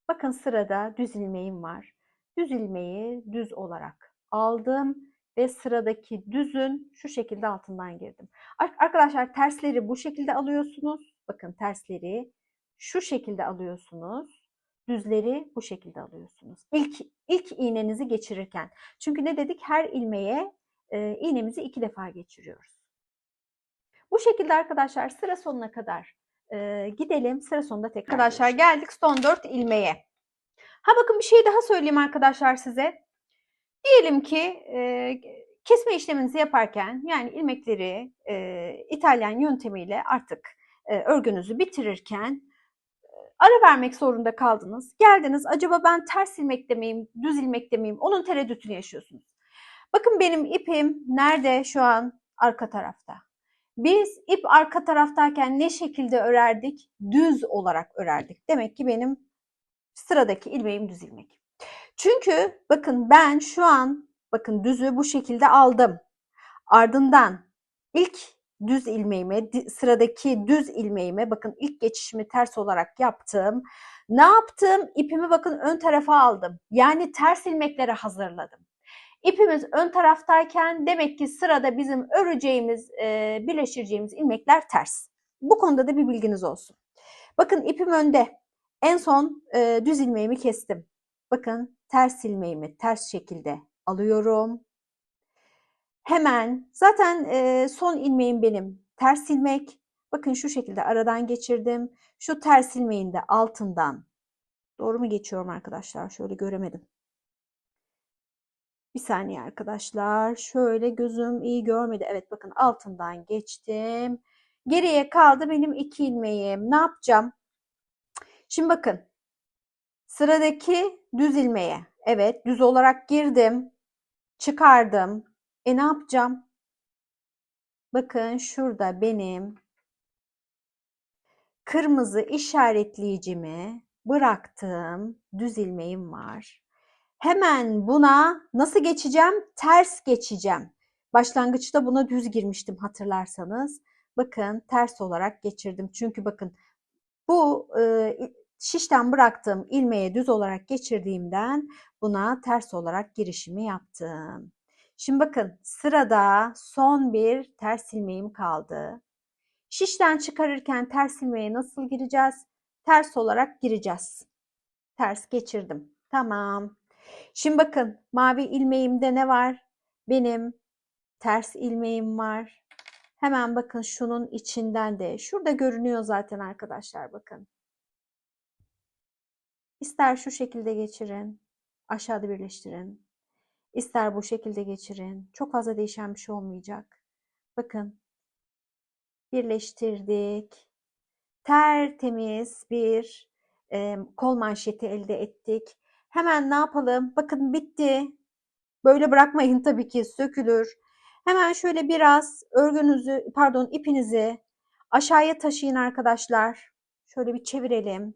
Bakın sırada düz ilmeğim var. Düz ilmeği düz olarak aldım ve sıradaki düzün şu şekilde altından girdim. Arkadaşlar tersleri bu şekilde alıyorsunuz. Bakın tersleri şu şekilde alıyorsunuz. Düzleri bu şekilde alıyorsunuz. İlk iğnenizi geçirirken. Çünkü ne dedik? Her ilmeğe iğnemizi 2 defa geçiriyoruz. Bu şekilde arkadaşlar sıra sonuna kadar gidelim. Sıra sonunda tekrar. Arkadaşlar geldik son 4 ilmeğe. Ha bakın bir şey daha söyleyeyim arkadaşlar size. Diyelim ki kesme işleminizi yaparken yani ilmekleri İtalyan yöntemiyle artık örgünüzü bitirirken ara vermek zorunda kaldınız. Geldiniz acaba ben ters ilmekte miyim, düz ilmekte miyim? Onun tereddütünü yaşıyorsunuz. Bakın benim ipim nerede şu an? Arka tarafta. Biz ip arka taraftayken ne şekilde örerdik? Düz olarak örerdik. Demek ki benim sıradaki ilmeğim düz ilmek. Çünkü bakın ben şu an bakın düzü bu şekilde aldım. Ardından ilk düz ilmeğime, sıradaki düz ilmeğime bakın ilk geçişimi ters olarak yaptım. Ne yaptım? İpimi bakın ön tarafa aldım. Yani ters ilmeklere hazırladım. İpimiz ön taraftayken demek ki sırada bizim öreceğimiz, birleştireceğimiz ilmekler ters. Bu konuda da bir bilginiz olsun. Bakın ipim önde. En son düz ilmeğimi kestim. Bakın ters ilmeğimi ters şekilde alıyorum. Hemen zaten son ilmeğim benim ters ilmek. Bakın şu şekilde aradan geçirdim. Şu ters ilmeğin de altından. Doğru mu geçiyorum arkadaşlar? Şöyle göremedim. Bir saniye arkadaşlar. Şöyle gözüm iyi görmedi. Evet bakın altından geçtim. Geriye kaldı benim 2 ilmeğim. Ne yapacağım? Şimdi bakın. Sıradaki düz ilmeğe. Evet düz olarak girdim. Çıkardım. Ne yapacağım? Bakın şurada benim kırmızı işaretleyicimi bıraktığım düz ilmeğim var. Hemen buna nasıl geçeceğim? Ters geçeceğim. Başlangıçta buna düz girmiştim hatırlarsanız. Bakın ters olarak geçirdim. Çünkü bakın bu şişten bıraktığım ilmeğe düz olarak geçirdiğimden buna ters olarak girişimi yaptım. Şimdi bakın sırada son bir ters ilmeğim kaldı. Şişten çıkarırken ters ilmeğe nasıl gireceğiz? Ters olarak gireceğiz. Ters geçirdim. Tamam. Şimdi bakın mavi ilmeğimde ne var? Benim ters ilmeğim var. Hemen bakın şunun içinden de şurada görünüyor zaten arkadaşlar bakın. İster şu şekilde geçirin. Aşağıda birleştirin. İster bu şekilde geçirin. Çok fazla değişen bir şey olmayacak. Bakın. Birleştirdik. Tertemiz bir kol manşeti elde ettik. Hemen ne yapalım? Bakın bitti. Böyle bırakmayın tabii ki sökülür. Hemen şöyle biraz örgünüzü, pardon ipinizi aşağıya taşıyın arkadaşlar. Şöyle bir çevirelim.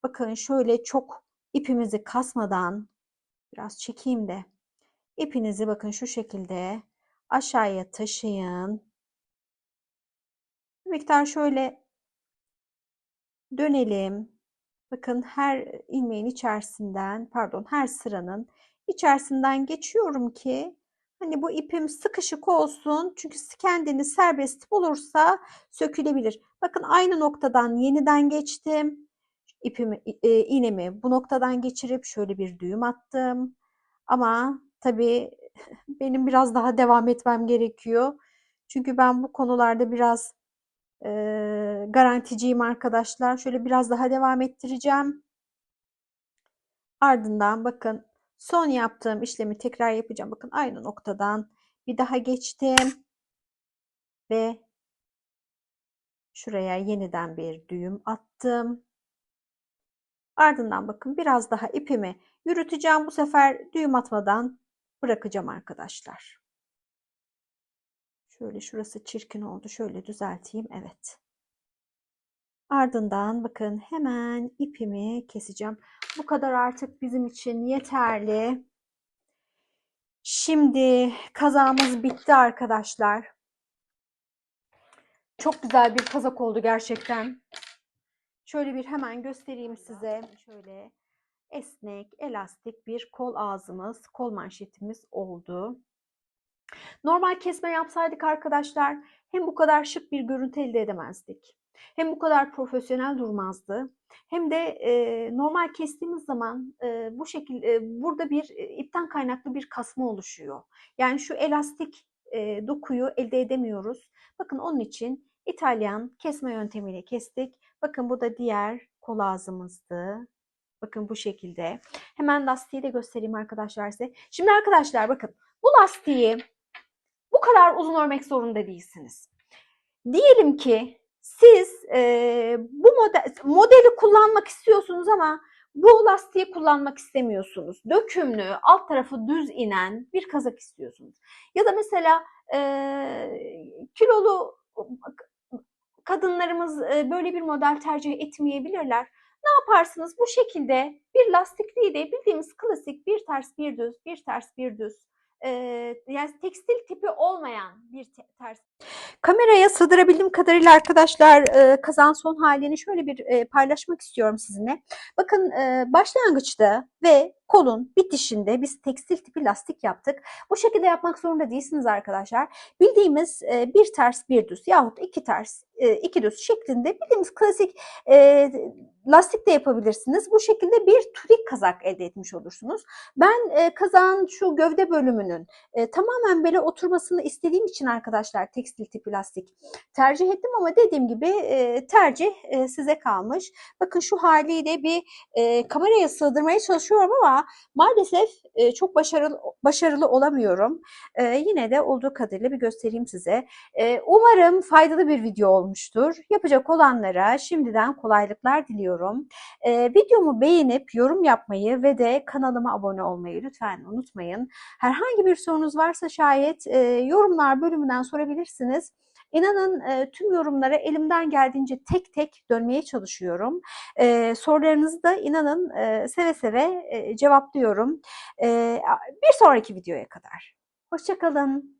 Bakın şöyle çok ipimizi kasmadan biraz çekeyim de ipinizi bakın şu şekilde aşağıya taşıyın. Bir miktar şöyle dönelim. Bakın her ilmeğin içerisinden, pardon her sıranın içerisinden geçiyorum ki hani bu ipim sıkışık olsun. Çünkü kendini serbest bulursa sökülebilir. Bakın aynı noktadan yeniden geçtim. İpimi, iğnemi bu noktadan geçirip şöyle bir düğüm attım. Ama tabii benim biraz daha devam etmem gerekiyor. Çünkü ben bu konularda biraz garanticiyim arkadaşlar. Şöyle biraz daha devam ettireceğim. Ardından bakın son yaptığım işlemi tekrar yapacağım. Bakın aynı noktadan bir daha geçtim. ve şuraya yeniden bir düğüm attım. Ardından bakın biraz daha ipimi yürüteceğim. Bu sefer düğüm atmadan bırakacağım arkadaşlar. Şöyle şurası çirkin oldu. Şöyle düzelteyim. Evet. Ardından bakın hemen ipimi keseceğim. Bu kadar artık bizim için yeterli. Şimdi kazağımız bitti arkadaşlar. Çok güzel bir kazak oldu gerçekten. Şöyle bir hemen göstereyim size. Şöyle esnek, elastik bir kol ağzımız, kol manşetimiz oldu. Normal kesme yapsaydık arkadaşlar hem bu kadar şık bir görüntü elde edemezdik. Hem bu kadar profesyonel durmazdı. Hem de normal kestiğimiz zaman bu şekilde burada bir ipten kaynaklı bir kasma oluşuyor. Yani şu elastik dokuyu elde edemiyoruz. Bakın onun için İtalyan kesme yöntemiyle kestik. Bakın bu da diğer kol ağzımızdı. Bakın bu şekilde. Hemen lastiği de göstereyim arkadaşlar size. Şimdi arkadaşlar bakın bu lastiği bu kadar uzun örmek zorunda değilsiniz. Diyelim ki siz bu modeli kullanmak istiyorsunuz ama bu lastiği kullanmak istemiyorsunuz. Dökümlü, alt tarafı düz inen bir kazak istiyorsunuz. Ya da mesela kilolu kadınlarımız böyle bir model tercih etmeyebilirler. Ne yaparsınız? Bu şekilde bir lastikliği de bildiğimiz klasik bir ters bir düz, bir ters bir düz, yani tekstil tipi olmayan bir ters. Kameraya sığdırabildiğim kadarıyla arkadaşlar kazağın son halini şöyle bir paylaşmak istiyorum sizinle. Bakın başlangıçta ve kolun bitişinde biz tekstil tipi lastik yaptık. Bu şekilde yapmak zorunda değilsiniz arkadaşlar. Bildiğimiz bir ters bir düz yahut iki ters iki düz şeklinde bildiğimiz klasik lastik de yapabilirsiniz. Bu şekilde bir turik kazak elde etmiş olursunuz. Ben kazağın şu gövde bölümünün tamamen böyle oturmasını istediğim için arkadaşlar tekstil tipi lastik tercih ettim ama dediğim gibi tercih size kalmış. Bakın şu haliyle bir kameraya sığdırmaya çalışıyorum ama maalesef çok başarılı olamıyorum. Yine de olduğu kadarıyla bir göstereyim size. Umarım faydalı bir video olmuştur. Yapacak olanlara şimdiden kolaylıklar diliyorum. Videomu beğenip yorum yapmayı ve de kanalıma abone olmayı lütfen unutmayın. Herhangi bir sorunuz varsa şayet yorumlar bölümünden sorabilirsiniz. İnanın tüm yorumlara elimden geldiğince tek tek dönmeye çalışıyorum. Sorularınızı da inanın seve seve cevaplıyorum. Bir sonraki videoya kadar. Hoşça kalın.